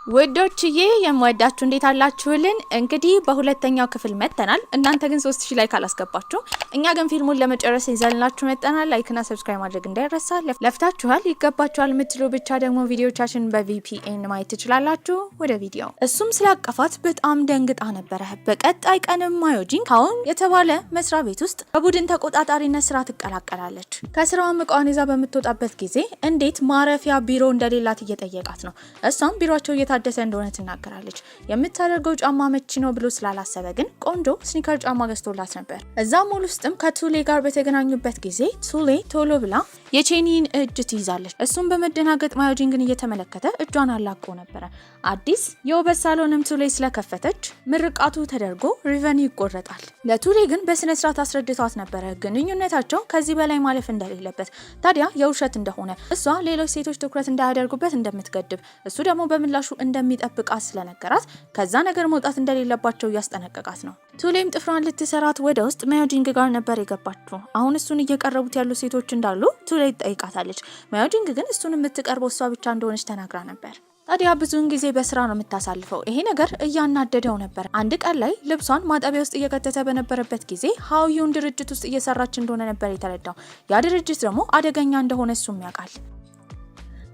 ወዶችዬ የምወዳችሁ እንዴት አላችሁልን? እንግዲህ በሁለተኛው ክፍል መተናል። እናንተ ግን 3000 ላይክ አላስገባችሁ። እኛ ግን ፊልሙን ለመጨረስ ይዘንላችሁ መተናል። ላይክና ሰብስክራይብ ማድረግ እንዳይረሳ። ለፍታችኋል፣ ይገባችኋል የምትሉ ብቻ ደግሞ ቪዲዮቻችን በVPN ማየት ትችላላችሁ። ወደ ቪዲዮ። እሱም ስላቀፋት በጣም ደንግጣ ነበረ። በቀጣይ ቀንም ማዮጂን ካውን የተባለ መስሪያ ቤት ውስጥ በቡድን ተቆጣጣሪነት ስራ ትቀላቀላለች። ከስራው እቃዋን ይዛ በምትወጣበት ጊዜ እንዴት ማረፊያ ቢሮ እንደሌላት እየጠየቃት ነው። እሷም ቢሮአቸው ታደሰ እንደሆነ ትናገራለች። የምታደርገው ጫማ መቺ ነው ብሎ ስላላሰበ ግን ቆንጆ ስኒከር ጫማ ገዝቶላት ነበር። እዛ ሞል ውስጥም ከቱሌ ጋር በተገናኙበት ጊዜ ቱሌ ቶሎ ብላ የቼኒን እጅ ትይዛለች። እሱም በመደናገጥ ማዮጂንግን እየተመለከተ እጇን አላቆ ነበረ። አዲስ የውበት ሳሎንም ቱሌ ስለከፈተች ምርቃቱ ተደርጎ ሪቨን ይቆረጣል። ለቱሌ ግን በስነ ስርዓት አስረድቷት ነበረ ግንኙነታቸው ከዚህ በላይ ማለፍ እንደሌለበት፣ ታዲያ የውሸት እንደሆነ፣ እሷ ሌሎች ሴቶች ትኩረት እንዳያደርጉበት እንደምትገድብ፣ እሱ ደግሞ በምላሹ እንደሚጠብቃት ስለነገራት ከዛ ነገር መውጣት እንደሌለባቸው እያስጠነቀቃት ነው። ቱሌም ጥፍሯን ልትሰራት ወደ ውስጥ ማዮጂንግ ጋር ነበር የገባችው። አሁን እሱን እየቀረቡት ያሉ ሴቶች እንዳሉ ቱሌ ትጠይቃታለች። ማዮጂንግ ግን እሱን የምትቀርበው እሷ ብቻ እንደሆነች ተናግራ ነበር። ታዲያ ብዙውን ጊዜ በስራ ነው የምታሳልፈው። ይሄ ነገር እያናደደው ነበር። አንድ ቀን ላይ ልብሷን ማጠቢያ ውስጥ እየከተተ በነበረበት ጊዜ ሃዊውን ድርጅት ውስጥ እየሰራች እንደሆነ ነበር የተረዳው። ያ ድርጅት ደግሞ አደገኛ እንደሆነ እሱም ያውቃል።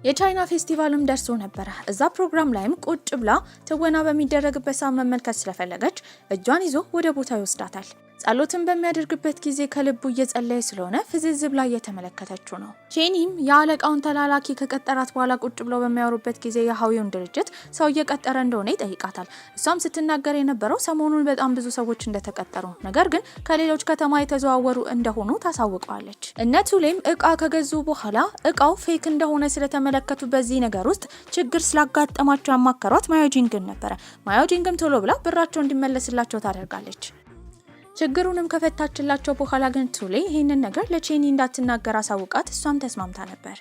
የቻይና ፌስቲቫልም ደርሶ ነበር። እዛ ፕሮግራም ላይም ቁጭ ብላ ትወና በሚደረግበት ሰዓት መመልከት ስለፈለገች እጇን ይዞ ወደ ቦታ ይወስዳታል። ጸሎትን በሚያደርግበት ጊዜ ከልቡ እየጸለየ ስለሆነ ፍዝዝ ብላ እየተመለከተችው ነው። ቼኒም የአለቃውን ተላላኪ ከቀጠራት በኋላ ቁጭ ብለው በሚያወሩበት ጊዜ የሃዊውን ድርጅት ሰው እየቀጠረ እንደሆነ ይጠይቃታል። እሷም ስትናገር የነበረው ሰሞኑን በጣም ብዙ ሰዎች እንደተቀጠሩ፣ ነገር ግን ከሌሎች ከተማ የተዘዋወሩ እንደሆኑ ታሳውቀዋለች። እነ ቱሌም እቃ ከገዙ በኋላ እቃው ፌክ እንደሆነ ስለተመለከቱ በዚህ ነገር ውስጥ ችግር ስላጋጠማቸው ያማከሯት ማዮጂንግን ነበረ። ማዮጂንግም ቶሎ ብላ ብራቸው እንዲመለስላቸው ታደርጋለች። ችግሩንም ከፈታችላቸው በኋላ ግን ቱሌ ይህንን ነገር ለቼኒ እንዳትናገር አሳውቃት እሷም ተስማምታ ነበር።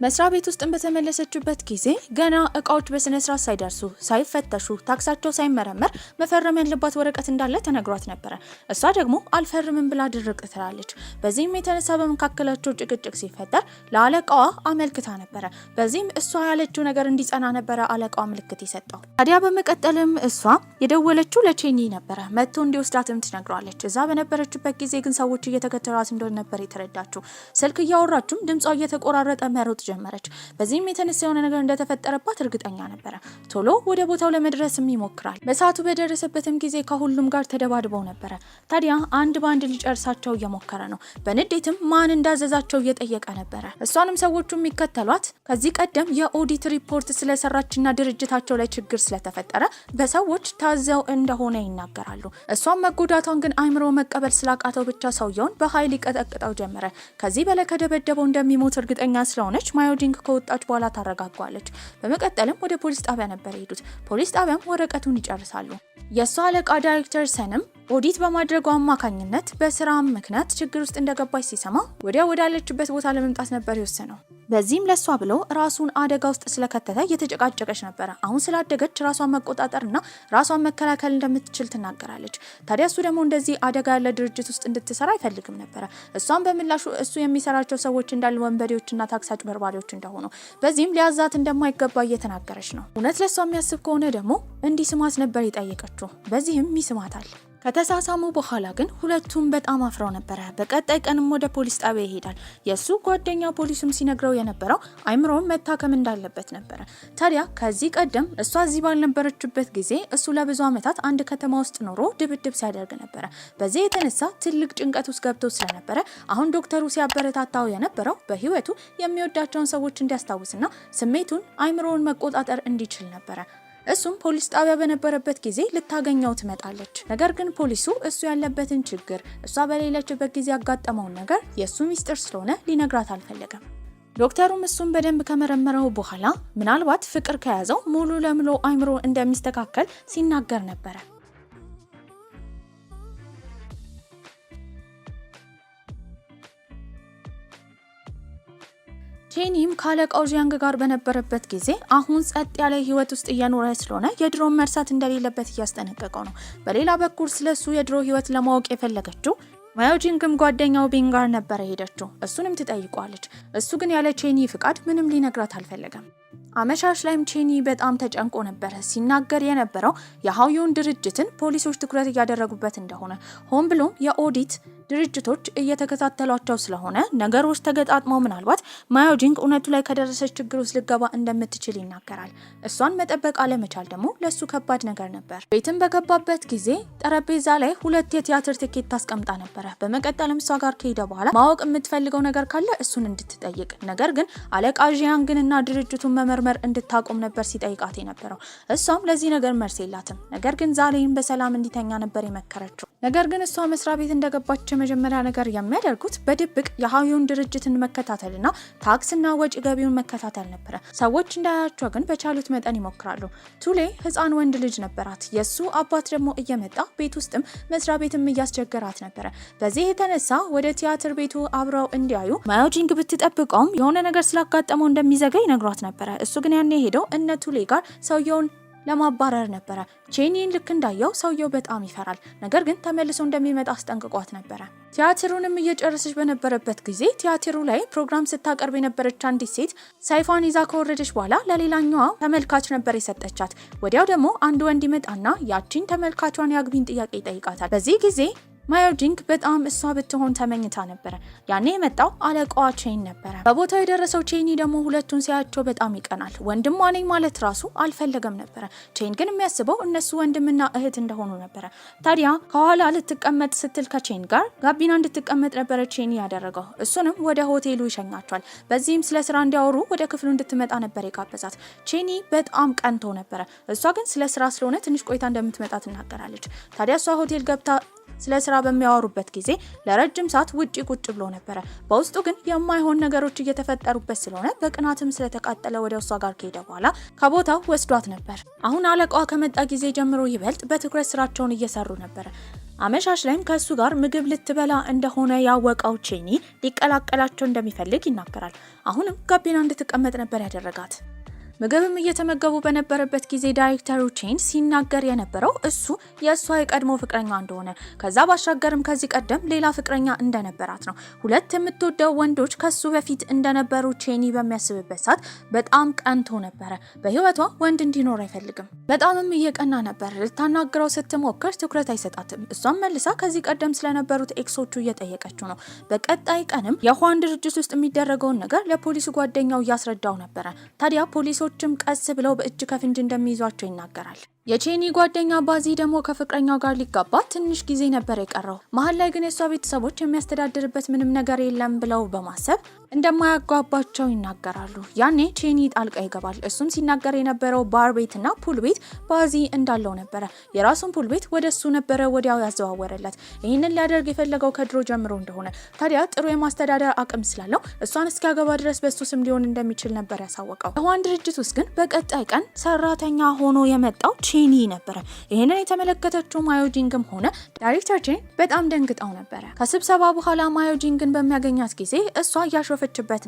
መስሪያ ቤት ውስጥ በተመለሰችበት ጊዜ ገና እቃዎች በስነ ስርዓት ሳይደርሱ ሳይፈተሹ ታክሳቸው ሳይመረመር መፈረም ያለባት ወረቀት እንዳለ ተነግሯት ነበር። እሷ ደግሞ አልፈርምም ብላ ድርቅ ትላለች። በዚህም የተነሳ በመካከላቸው ጭቅጭቅ ሲፈጠር ለአለቃዋ አመልክታ ነበር። በዚህም እሷ ያለችው ነገር እንዲጸና ነበር አለቃዋ ምልክት የሰጠው። ታዲያ በመቀጠልም እሷ የደወለችው ለቼኒ ነበር። መጥቶ እንዲወስዳትም ትነግረዋለች። እዛ በነበረችበት ጊዜ ግን ሰዎች እየተከተሏት እንደሆነ ነበር የተረዳችው። ስልክ እያወራችም ድምጿ እየተቆራረጠ መሮጥ ጀመረች። በዚህም የተነሳ የሆነ ነገር እንደተፈጠረባት እርግጠኛ ነበረ። ቶሎ ወደ ቦታው ለመድረስም ይሞክራል። በሰዓቱ በደረሰበትም ጊዜ ከሁሉም ጋር ተደባድበው ነበረ። ታዲያ አንድ ባንድ ሊጨርሳቸው እየሞከረ ነው። በንዴትም ማን እንዳዘዛቸው እየጠየቀ ነበረ። እሷንም ሰዎቹ የሚከተሏት ከዚህ ቀደም የኦዲት ሪፖርት ስለሰራችና ድርጅታቸው ላይ ችግር ስለተፈጠረ በሰዎች ታዘው እንደሆነ ይናገራሉ። እሷም መጎዳቷን ግን አይምሮ መቀበል ስላቃተው ብቻ ሰውየውን በኃይል ይቀጠቅጠው ጀመረ። ከዚህ በላይ ከደበደበው እንደሚሞት እርግጠኛ ስለሆነች ማዮጂንግ ከወጣች በኋላ ታረጋጋለች። በመቀጠልም ወደ ፖሊስ ጣቢያ ነበር የሄዱት። ፖሊስ ጣቢያም ወረቀቱን ይጨርሳሉ። የሷ አለቃ ዳይሬክተር ሰንም ኦዲት በማድረጉ አማካኝነት በስራ ምክንያት ችግር ውስጥ እንደገባች ሲሰማ ወዲያ ወዳለችበት ቦታ ለመምጣት ነበር የወሰነው። በዚህም ለሷ ብሎ ራሱን አደጋ ውስጥ ስለከተተ እየተጨቃጨቀች ነበር። አሁን ስላደገች ራሷን መቆጣጠርና ራሷን መከላከል እንደምትችል ትናገራለች። ታዲያ እሱ ደግሞ እንደዚህ አደጋ ያለ ድርጅት ውስጥ እንድትሰራ አይፈልግም ነበር። እሷም በምላሹ እሱ የሚሰራቸው ሰዎች እንዳሉ ወንበዴዎችና ታክስ አጭበርባሪዎች እንደሆኑ፣ በዚህም ሊያዛት እንደማይገባ እየተናገረች ነው። እውነት ለሷ የሚያስብ ከሆነ ደግሞ እንዲስማት ነበር የጠየቀችው። በዚህም ይስማታል። ከተሳሳሙ በኋላ ግን ሁለቱም በጣም አፍረው ነበረ። በቀጣይ ቀንም ወደ ፖሊስ ጣቢያ ይሄዳል። የሱ ጓደኛ ፖሊሱም ሲነግረው የነበረው አይምሮን መታከም እንዳለበት ነበረ። ታዲያ ከዚህ ቀደም እሷ እዚህ ባልነበረችበት ጊዜ እሱ ለብዙ ዓመታት አንድ ከተማ ውስጥ ኖሮ ድብድብ ሲያደርግ ነበረ። በዚህ የተነሳ ትልቅ ጭንቀት ውስጥ ገብቶ ስለነበረ አሁን ዶክተሩ ሲያበረታታው የነበረው በህይወቱ የሚወዳቸውን ሰዎች እንዲያስታውስና ስሜቱን አይምሮን መቆጣጠር እንዲችል ነበረ። እሱም ፖሊስ ጣቢያ በነበረበት ጊዜ ልታገኘው ትመጣለች። ነገር ግን ፖሊሱ እሱ ያለበትን ችግር እሷ በሌለችበት ጊዜ ያጋጠመውን ነገር የሱ ሚስጥር ስለሆነ ሊነግራት አልፈለገም። ዶክተሩም እሱን በደንብ ከመረመረው በኋላ ምናልባት ፍቅር ከያዘው ሙሉ ለሙሉ አይምሮ እንደሚስተካከል ሲናገር ነበረ። ቼኒም ካለቃው ጂያንግ ጋር በነበረበት ጊዜ አሁን ጸጥ ያለ ህይወት ውስጥ እየኖረ ስለሆነ የድሮን መርሳት እንደሌለበት እያስጠነቀቀው ነው። በሌላ በኩል ስለሱ የድሮ ህይወት ለማወቅ የፈለገችው ማዮጂንግም ጓደኛው ቢን ጋር ነበር ሄደችው። እሱንም ትጠይቋለች። እሱ ግን ያለ ቼኒ ፍቃድ ምንም ሊነግራት አልፈለገም። አመሻሽ ላይም ቼኒ በጣም ተጨንቆ ነበር። ሲናገር የነበረው የሃዩን ድርጅትን ፖሊሶች ትኩረት እያደረጉበት እንደሆነ ሆን ብሎም የኦዲት ድርጅቶች እየተከታተሏቸው ስለሆነ ነገሮች ተገጣጥመው ምናልባት ማዮጂንግ እውነቱ ላይ ከደረሰች ችግር ውስጥ ልገባ እንደምትችል ይናገራል። እሷን መጠበቅ አለመቻል ደግሞ ለሱ ከባድ ነገር ነበር። ቤትም በገባበት ጊዜ ጠረጴዛ ላይ 2 የቲያትር ቲኬት ታስቀምጣ ነበረ። በመቀጠልም እሷ ጋር ከሄደ በኋላ ማወቅ የምትፈልገው ነገር ካለ እሱን እንድትጠይቅ፣ ነገር ግን አለቃ ጂያንግንና ድርጅቱን መመርመር እንድታቆም ነበር ሲጠይቃት የነበረው። እሷም ለዚህ ነገር መልስ የላትም። ነገር ግን ዛሬም በሰላም እንዲተኛ ነበር የመከረችው። ነገር ግን እሷ መስሪያ ቤት እንደገባች መጀመሪያ ነገር የሚያደርጉት በድብቅ የሃዩን ድርጅትን መከታተልና ታክስና ወጪ ገቢውን መከታተል ነበረ። ሰዎች እንዳያቸው ግን በቻሉት መጠን ይሞክራሉ። ቱሌ ህፃን ወንድ ልጅ ነበራት። የሱ አባት ደግሞ እየመጣ ቤት ውስጥም መስሪያ ቤትም እያስቸገራት ነበረ። በዚህ የተነሳ ወደ ቲያትር ቤቱ አብረው እንዲያዩ ማዮጂንግ ብትጠብቀውም የሆነ ነገር ስላጋጠመው እንደሚዘገይ ነግሯት ነበረ። እሱ ግን ያኔ ሄደው እነ ቱሌ ጋር ሰውየውን ለማባረር ነበረ። ቼኒን ልክ እንዳየው ሰውየው በጣም ይፈራል። ነገር ግን ተመልሶ እንደሚመጣ አስጠንቅቋት ነበረ። ቲያትሩንም እየጨረሰች በነበረበት ጊዜ ቲያትሩ ላይ ፕሮግራም ስታቀርብ የነበረች አንዲት ሴት ሰይፏን ይዛ ከወረደች በኋላ ለሌላኛዋ ተመልካች ነበር የሰጠቻት። ወዲያው ደግሞ አንድ ወንድ ይመጣና ያቺን ተመልካቿን ያግቢን ጥያቄ ይጠይቃታል። በዚህ ጊዜ ማዮጂንግ በጣም እሷ ብትሆን ተመኝታ ነበረ። ያኔ የመጣው አለቃዋ ቼን ነበረ። በቦታው የደረሰው ቼኒ ደግሞ ሁለቱን ሲያያቸው በጣም ይቀናል። ወንድሟ ነኝ ማለት ራሱ አልፈለገም ነበረ። ቼን ግን የሚያስበው እነሱ ወንድምና እህት እንደሆኑ ነበረ። ታዲያ ከኋላ ልትቀመጥ ስትል ከቼን ጋር ጋቢና እንድትቀመጥ ነበረ ቼኒ ያደረገው። እሱንም ወደ ሆቴሉ ይሸኛቸዋል። በዚህም ስለ ስራ እንዲያወሩ ወደ ክፍሉ እንድትመጣ ነበር የጋበዛት። ቼኒ በጣም ቀንቶ ነበረ። እሷ ግን ስለ ስራ ስለሆነ ትንሽ ቆይታ እንደምትመጣ ትናገራለች። ታዲያ እሷ ሆቴል ገብታ ስለ ስራ በሚያወሩበት ጊዜ ለረጅም ሰዓት ውጪ ቁጭ ብሎ ነበረ። በውስጡ ግን የማይሆን ነገሮች እየተፈጠሩበት ስለሆነ በቅናትም ስለተቃጠለ ወደ እሷ ጋር ከሄደ በኋላ ከቦታው ወስዷት ነበር። አሁን አለቃዋ ከመጣ ጊዜ ጀምሮ ይበልጥ በትኩረት ስራቸውን እየሰሩ ነበረ። አመሻሽ ላይም ከሱ ጋር ምግብ ልትበላ እንደሆነ ያወቀው ቼኒ ሊቀላቀላቸው እንደሚፈልግ ይናገራል። አሁንም ጋቢና እንድትቀመጥ ነበር ያደረጋት። ምግብም እየተመገቡ በነበረበት ጊዜ ዳይሬክተሩ ቼን ሲናገር የነበረው እሱ የእሷ የቀድሞ ፍቅረኛ እንደሆነ ከዛ ባሻገርም ከዚህ ቀደም ሌላ ፍቅረኛ እንደነበራት ነው። 2 የምትወደው ወንዶች ከሱ በፊት እንደነበሩ ቼኒ በሚያስብበት ሰዓት በጣም ቀንቶ ነበረ። በህይወቷ ወንድ እንዲኖር አይፈልግም። በጣምም እየቀና ነበር። ልታናግረው ስትሞክር ትኩረት አይሰጣትም። እሷም መልሳ ከዚህ ቀደም ስለነበሩት ኤክሶቹ እየጠየቀችው ነው። በቀጣይ ቀንም የኋን ድርጅት ውስጥ የሚደረገውን ነገር ለፖሊሱ ጓደኛው እያስረዳው ነበረ። ታዲያ ፖሊሶችም ቀስ ብለው በእጅ ከፍንጅ እንደሚይዟቸው ይናገራል። የቼኒ ጓደኛ ባዚ ደግሞ ከፍቅረኛው ጋር ሊጋባ ትንሽ ጊዜ ነበር የቀረው። መሀል ላይ ግን የሷ ቤተሰቦች የሚያስተዳድርበት ምንም ነገር የለም ብለው በማሰብ እንደማያጓባቸው ይናገራሉ። ያኔ ቼኒ ጣልቃ ይገባል። እሱም ሲናገር የነበረው ባር ቤትና ፑል ቤት ባዚ እንዳለው ነበረ። የራሱን ፑል ቤት ወደሱ ነበረ ወዲያው ያዘዋወረለት። ይህንን ሊያደርግ የፈለገው ከድሮ ጀምሮ እንደሆነ፣ ታዲያ ጥሩ የማስተዳደር አቅም ስላለው እሷን እስኪያገባ ድረስ በሱ ስም ሊሆን እንደሚችል ነበር ያሳወቀው። የኋን ድርጅት ውስጥ ግን በቀጣይ ቀን ሰራተኛ ሆኖ የመጣው ቼኒ ነበረ። ይሄንን የተመለከተችው ማዮጂንግም ሆነ ዳይሬክተር ቼን በጣም ደንግጠው ነበረ። ከስብሰባ በኋላ ማዮጂንግን በሚያገኛት ጊዜ እሷ እያሾፈችበት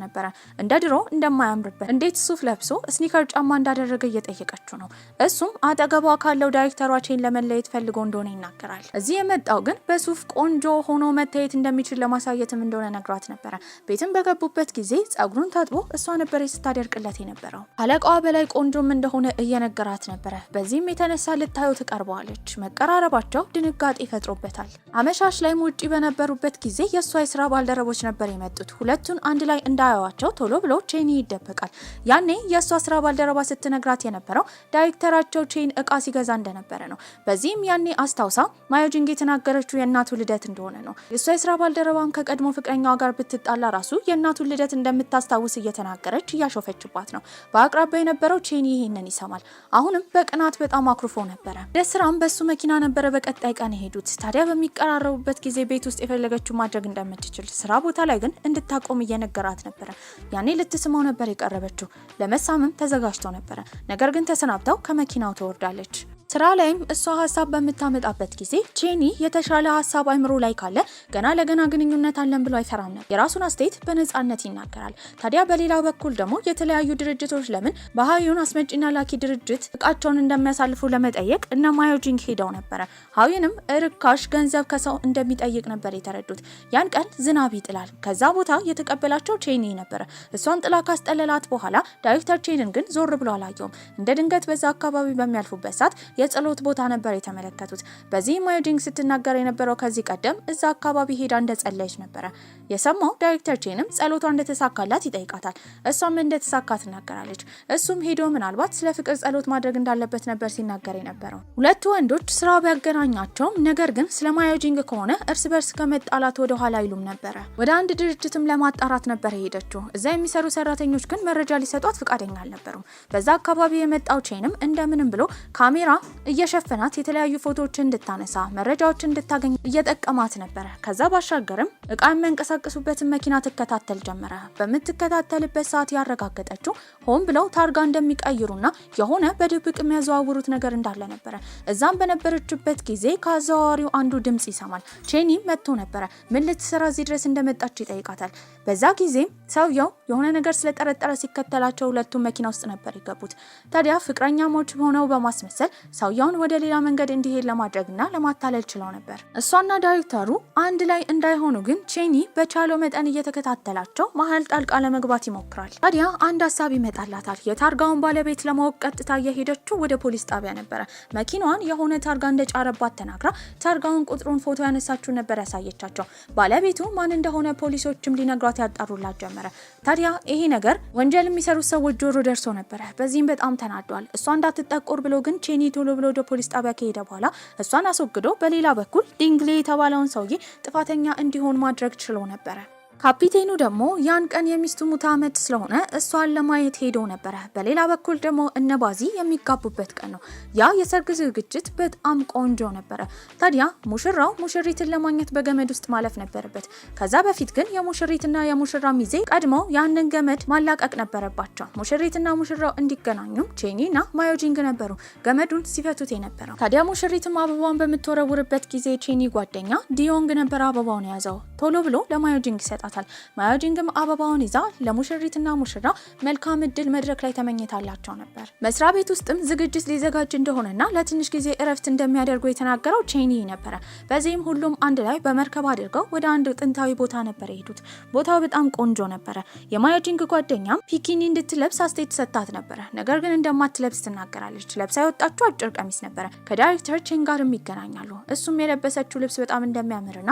ነበረ። እንደ ድሮ እንደማያምርበት፣ እንዴት ሱፍ ለብሶ ስኒከር ጫማ እንዳደረገ እየጠየቀችው ነው። እሱም አጠገቧ ካለው ዳይሬክተሯ ቼን ለመለየት ፈልጎ እንደሆነ ይናገራል። እዚህ የመጣው ግን በሱፍ ቆንጆ ሆኖ መታየት እንደሚችል ለማሳየትም እንደሆነ ነግሯት ነበረ። ቤትም በገቡበት ጊዜ ጸጉሩን ታጥቦ እሷ ነበረ ስታደርቅለት የነበረው። አለቃዋ በላይ ቆንጆም እንደሆነ እየነገራት ነበረ። በዚህም የተነሳ ልታዩ ትቀርበዋለች። መቀራረባቸው ድንጋጤ ፈጥሮበታል። አመሻሽ ላይም ውጪ በነበሩበት ጊዜ የእሷ የስራ ባልደረቦች ነበር የመጡት። ሁለቱን አንድ ላይ እንዳያዋቸው ቶሎ ብሎ ቼኒ ይደበቃል። ያኔ የእሷ ስራ ባልደረባ ስትነግራት የነበረው ዳይሬክተራቸው ቼን እቃ ሲገዛ እንደነበረ ነው። በዚህም ያኔ አስታውሳ ማዮጂንግ የተናገረችው የእናቱ ልደት እንደሆነ ነው። የእሷ የስራ ባልደረባም ከቀድሞ ፍቅረኛዋ ጋር ብትጣላ ራሱ የእናቱን ልደት እንደምታስታውስ እየተናገረች እያሾፈችባት ነው። በአቅራቢያ የነበረው ቼኒ ይህንን ይሰማል። አሁንም በቅናት በጣም አኩርፎ ነበረ። ደስራም በሱ መኪና ነበረ በቀጣይ ቀን የሄዱት። ታዲያ በሚቀራረቡበት ጊዜ ቤት ውስጥ የፈለገችው ማድረግ እንደምትችል፣ ስራ ቦታ ላይ ግን እንድታቆም እየነገራት ነበረ። ያኔ ልትስመው ነበር የቀረበችው። ለመሳምም ተዘጋጅቶ ነበረ። ነገር ግን ተሰናብተው ከመኪናው ትወርዳለች። ስራ ላይም እሷ ሀሳብ በምታመጣበት ጊዜ ቼኒ የተሻለ ሀሳብ አይምሮ ላይ ካለ ገና ለገና ግንኙነት አለን ብሎ አይፈራም ነበር። የራሱን አስተያየት በነጻነት ይናገራል። ታዲያ በሌላ በኩል ደግሞ የተለያዩ ድርጅቶች ለምን በሃዩን አስመጪና ላኪ ድርጅት እቃቸውን እንደሚያሳልፉ ለመጠየቅ እነ ማዮጂንግ ሄደው ነበረ። ሃዩንም ርካሽ ገንዘብ ከሰው እንደሚጠይቅ ነበር የተረዱት። ያን ቀን ዝናብ ይጥላል። ከዛ ቦታ የተቀበላቸው ቼኒ ነበረ። እሷን ጥላ ካስጠለላት በኋላ ዳይሬክተር ቼንን ግን ዞር ብሎ አላየውም። እንደ ድንገት በዛ አካባቢ በሚያልፉበት ሰዓት የጸሎት ቦታ ነበር የተመለከቱት። በዚህ ማዮጂንግ ስትናገር የነበረው ከዚህ ቀደም እዛ አካባቢ ሄዳ እንደጸለየች ነበረ። የሰማው ዳይሬክተር ቼንም ጸሎቷ እንደተሳካላት ይጠይቃታል። እሷም እንደተሳካ ትናገራለች። እሱም ሄዶ ምናልባት ስለ ፍቅር ጸሎት ማድረግ እንዳለበት ነበር ሲናገር የነበረው። ሁለቱ ወንዶች ስራ ቢያገናኛቸውም ነገር ግን ስለ ማዮጂንግ ከሆነ እርስ በርስ ከመጣላት ወደ ኋላ አይሉም ነበረ። ወደ አንድ ድርጅትም ለማጣራት ነበር ሄደችው። እዛ የሚሰሩ ሰራተኞች ግን መረጃ ሊሰጧት ፍቃደኛ አልነበሩም። በዛ አካባቢ የመጣው ቼንም እንደምንም ብሎ ካሜራ እየሸፈናት የተለያዩ ፎቶዎችን እንድታነሳ መረጃዎችን እንድታገኝ እየጠቀማት ነበረ። ከዛ ባሻገርም እቃ የሚያንቀሳቅሱበትን መኪና ትከታተል ጀመረ። በምትከታተልበት ሰዓት ያረጋገጠችው ሆን ብለው ታርጋ እንደሚቀይሩና የሆነ በድብቅ የሚያዘዋውሩት ነገር እንዳለ ነበረ። እዛም በነበረችበት ጊዜ ከአዘዋዋሪው አንዱ ድምጽ ይሰማል። ቼኒ መጥቶ ነበረ። ምን ልትሰራ እዚህ ድረስ እንደመጣች ይጠይቃታል። በዛ ጊዜም ሰውየው የሆነ ነገር ስለጠረጠረ ሲከተላቸው ሁለቱም መኪና ውስጥ ነበር የገቡት። ታዲያ ፍቅረኛሞች ሆነው በማስመሰል ሰውየውን ወደ ሌላ መንገድ እንዲሄድ ለማድረግና ለማታለል ችለው ነበር። እሷና ዳይሬክተሩ አንድ ላይ እንዳይሆኑ ግን ቼኒ በቻለው መጠን እየተከታተላቸው መሀል ጣልቃ ለመግባት ይሞክራል። ታዲያ አንድ ሀሳብ ይመጣላታል። የታርጋውን ባለቤት ለማወቅ ቀጥታ እየሄደችው ወደ ፖሊስ ጣቢያ ነበረ። መኪናዋን የሆነ ታርጋ እንደጫረባት ተናግራ ታርጋውን ቁጥሩን ፎቶ ያነሳችው ነበር ያሳየቻቸው። ባለቤቱ ማን እንደሆነ ፖሊሶችም ሊነግሯት ያጣሩላት ጀመረ። ታዲያ ይሄ ነገር ወንጀል የሚሰሩት ሰዎች ጆሮ ደርሶ ነበረ። በዚህም በጣም ተናዷል። እሷ እንዳትጠቆር ብሎ ግን ቼኒ ቶሎ ብሎ ወደ ፖሊስ ጣቢያ ከሄደ በኋላ እሷን አስወግዶ በሌላ በኩል ዲንግሌ የተባለውን ሰውዬ ጥፋተኛ እንዲሆን ማድረግ ችሎ ነበረ። ካፒቴኑ ደግሞ ያን ቀን የሚስቱ ሙት ዓመት ስለሆነ እሷን ለማየት ሄዶ ነበረ። በሌላ በኩል ደግሞ እነባዚ የሚጋቡበት ቀን ነው። ያ የሰርግ ዝግጅት በጣም ቆንጆ ነበረ። ታዲያ ሙሽራው ሙሽሪትን ለማግኘት በገመድ ውስጥ ማለፍ ነበረበት። ከዛ በፊት ግን የሙሽሪትና የሙሽራ ሚዜ ቀድመው ያንን ገመድ ማላቀቅ ነበረባቸው። ሙሽሪትና ሙሽራው እንዲገናኙም ቼኒና ማዮጂንግ ነበሩ ገመዱን ሲፈቱት የነበረው። ታዲያ ሙሽሪትም አበባውን በምትወረውርበት ጊዜ ቼኒ ጓደኛ ዲዮንግ ነበር አበባውን የያዘው። ቶሎ ብሎ ለማዮጂንግ ይሰጣል። ማዮጂንግም አበባውን ይዛ ለሙሽሪትና ሙሽራ መልካም እድል መድረክ ላይ ተመኝታላቸው ነበር። መስሪያ ቤት ውስጥም ዝግጅት ሊዘጋጅ እንደሆነና ለትንሽ ጊዜ እረፍት እንደሚያደርጉ የተናገረው ቼኒ ነበረ። በዚህም ሁሉም አንድ ላይ በመርከብ አድርገው ወደ አንድ ጥንታዊ ቦታ ነበር የሄዱት። ቦታው በጣም ቆንጆ ነበረ። የማዮጂንግ ጓደኛም ፒኪኒ እንድትለብስ አስተያየት ሰጥታት ነበረ። ነገር ግን እንደማትለብስ ትናገራለች። ለብሳ የወጣችው አጭር ቀሚስ ነበረ። ከዳይሬክተር ቼን ጋር ይገናኛሉ። እሱም የለበሰችው ልብስ በጣም እንደሚያምርና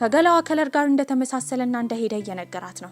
ከገላዋ ከለር ጋር እንደተመሳሰለና እንደሄደ እየነገራት ነው።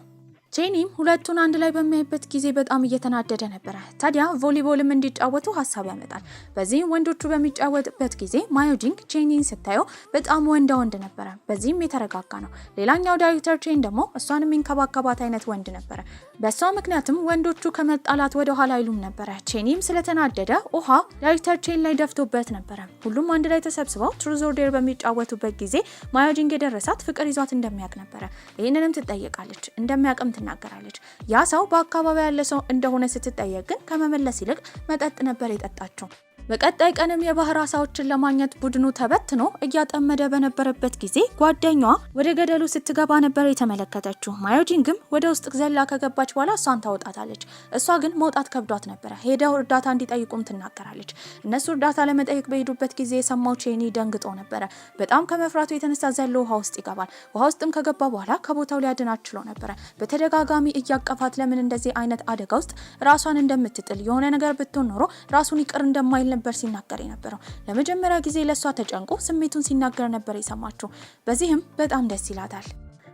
ቼኒም ሁለቱን አንድ ላይ በሚያይበት ጊዜ በጣም እየተናደደ ነበረ። ታዲያ ቮሊቦልም እንዲጫወቱ ሀሳብ ያመጣል። በዚህም ወንዶቹ በሚጫወትበት ጊዜ ማዮጂንግ ቼኒን ስታየው በጣም ወንዳ ወንድ ነበረ። በዚህም የተረጋጋ ነው። ሌላኛው ዳይሬክተር ቼን ደግሞ እሷን የሚንከባከባት አይነት ወንድ ነበረ። በሷ ምክንያትም ወንዶቹ ከመጣላት ወደ ኋላ አይሉም ነበረ። ቼኒም ስለተናደደ ውሃ ዳይሬክተር ቼን ላይ ደፍቶበት ነበረ። ሁሉም አንድ ላይ ተሰብስበው ትሩዝ ኦር ዴር በሚጫወቱበት ጊዜ ማዮጂንግ የደረሳት ፍቅር ይዟት እንደሚያውቅ ነበረ። ይህንንም ትጠየቃለች። እንደሚያውቅም ትናገራለች። ያ ሰው በአካባቢ ያለ ሰው እንደሆነ ስትጠየቅ ግን ከመመለስ ይልቅ መጠጥ ነበር የጠጣችው። በቀጣይ ቀንም የባህር አሳዎችን ለማግኘት ቡድኑ ተበትኖ እያጠመደ በነበረበት ጊዜ ጓደኛዋ ወደ ገደሉ ስትገባ ነበር የተመለከተችው። ማዮጂንግም ወደ ውስጥ ዘላ ከገባች በኋላ እሷን ታወጣታለች። እሷ ግን መውጣት ከብዷት ነበረ። ሄደው እርዳታ እንዲጠይቁም ትናገራለች። እነሱ እርዳታ ለመጠየቅ በሄዱበት ጊዜ የሰማው ቼኒ ደንግጦ ነበረ። በጣም ከመፍራቱ የተነሳ ዘሎ ውሃ ውስጥ ይገባል። ውሃ ውስጥም ከገባ በኋላ ከቦታው ሊያድናት ችሎ ነበረ። በተደጋጋሚ እያቀፋት ለምን እንደዚህ አይነት አደጋ ውስጥ ራሷን እንደምትጥል የሆነ ነገር ብትሆን ኖሮ ራሱን ይቅር እንደማይል ነበር ሲናገር የነበረው። ለመጀመሪያ ጊዜ ለሷ ተጨንቆ ስሜቱን ሲናገር ነበር የሰማችው። በዚህም በጣም ደስ ይላታል።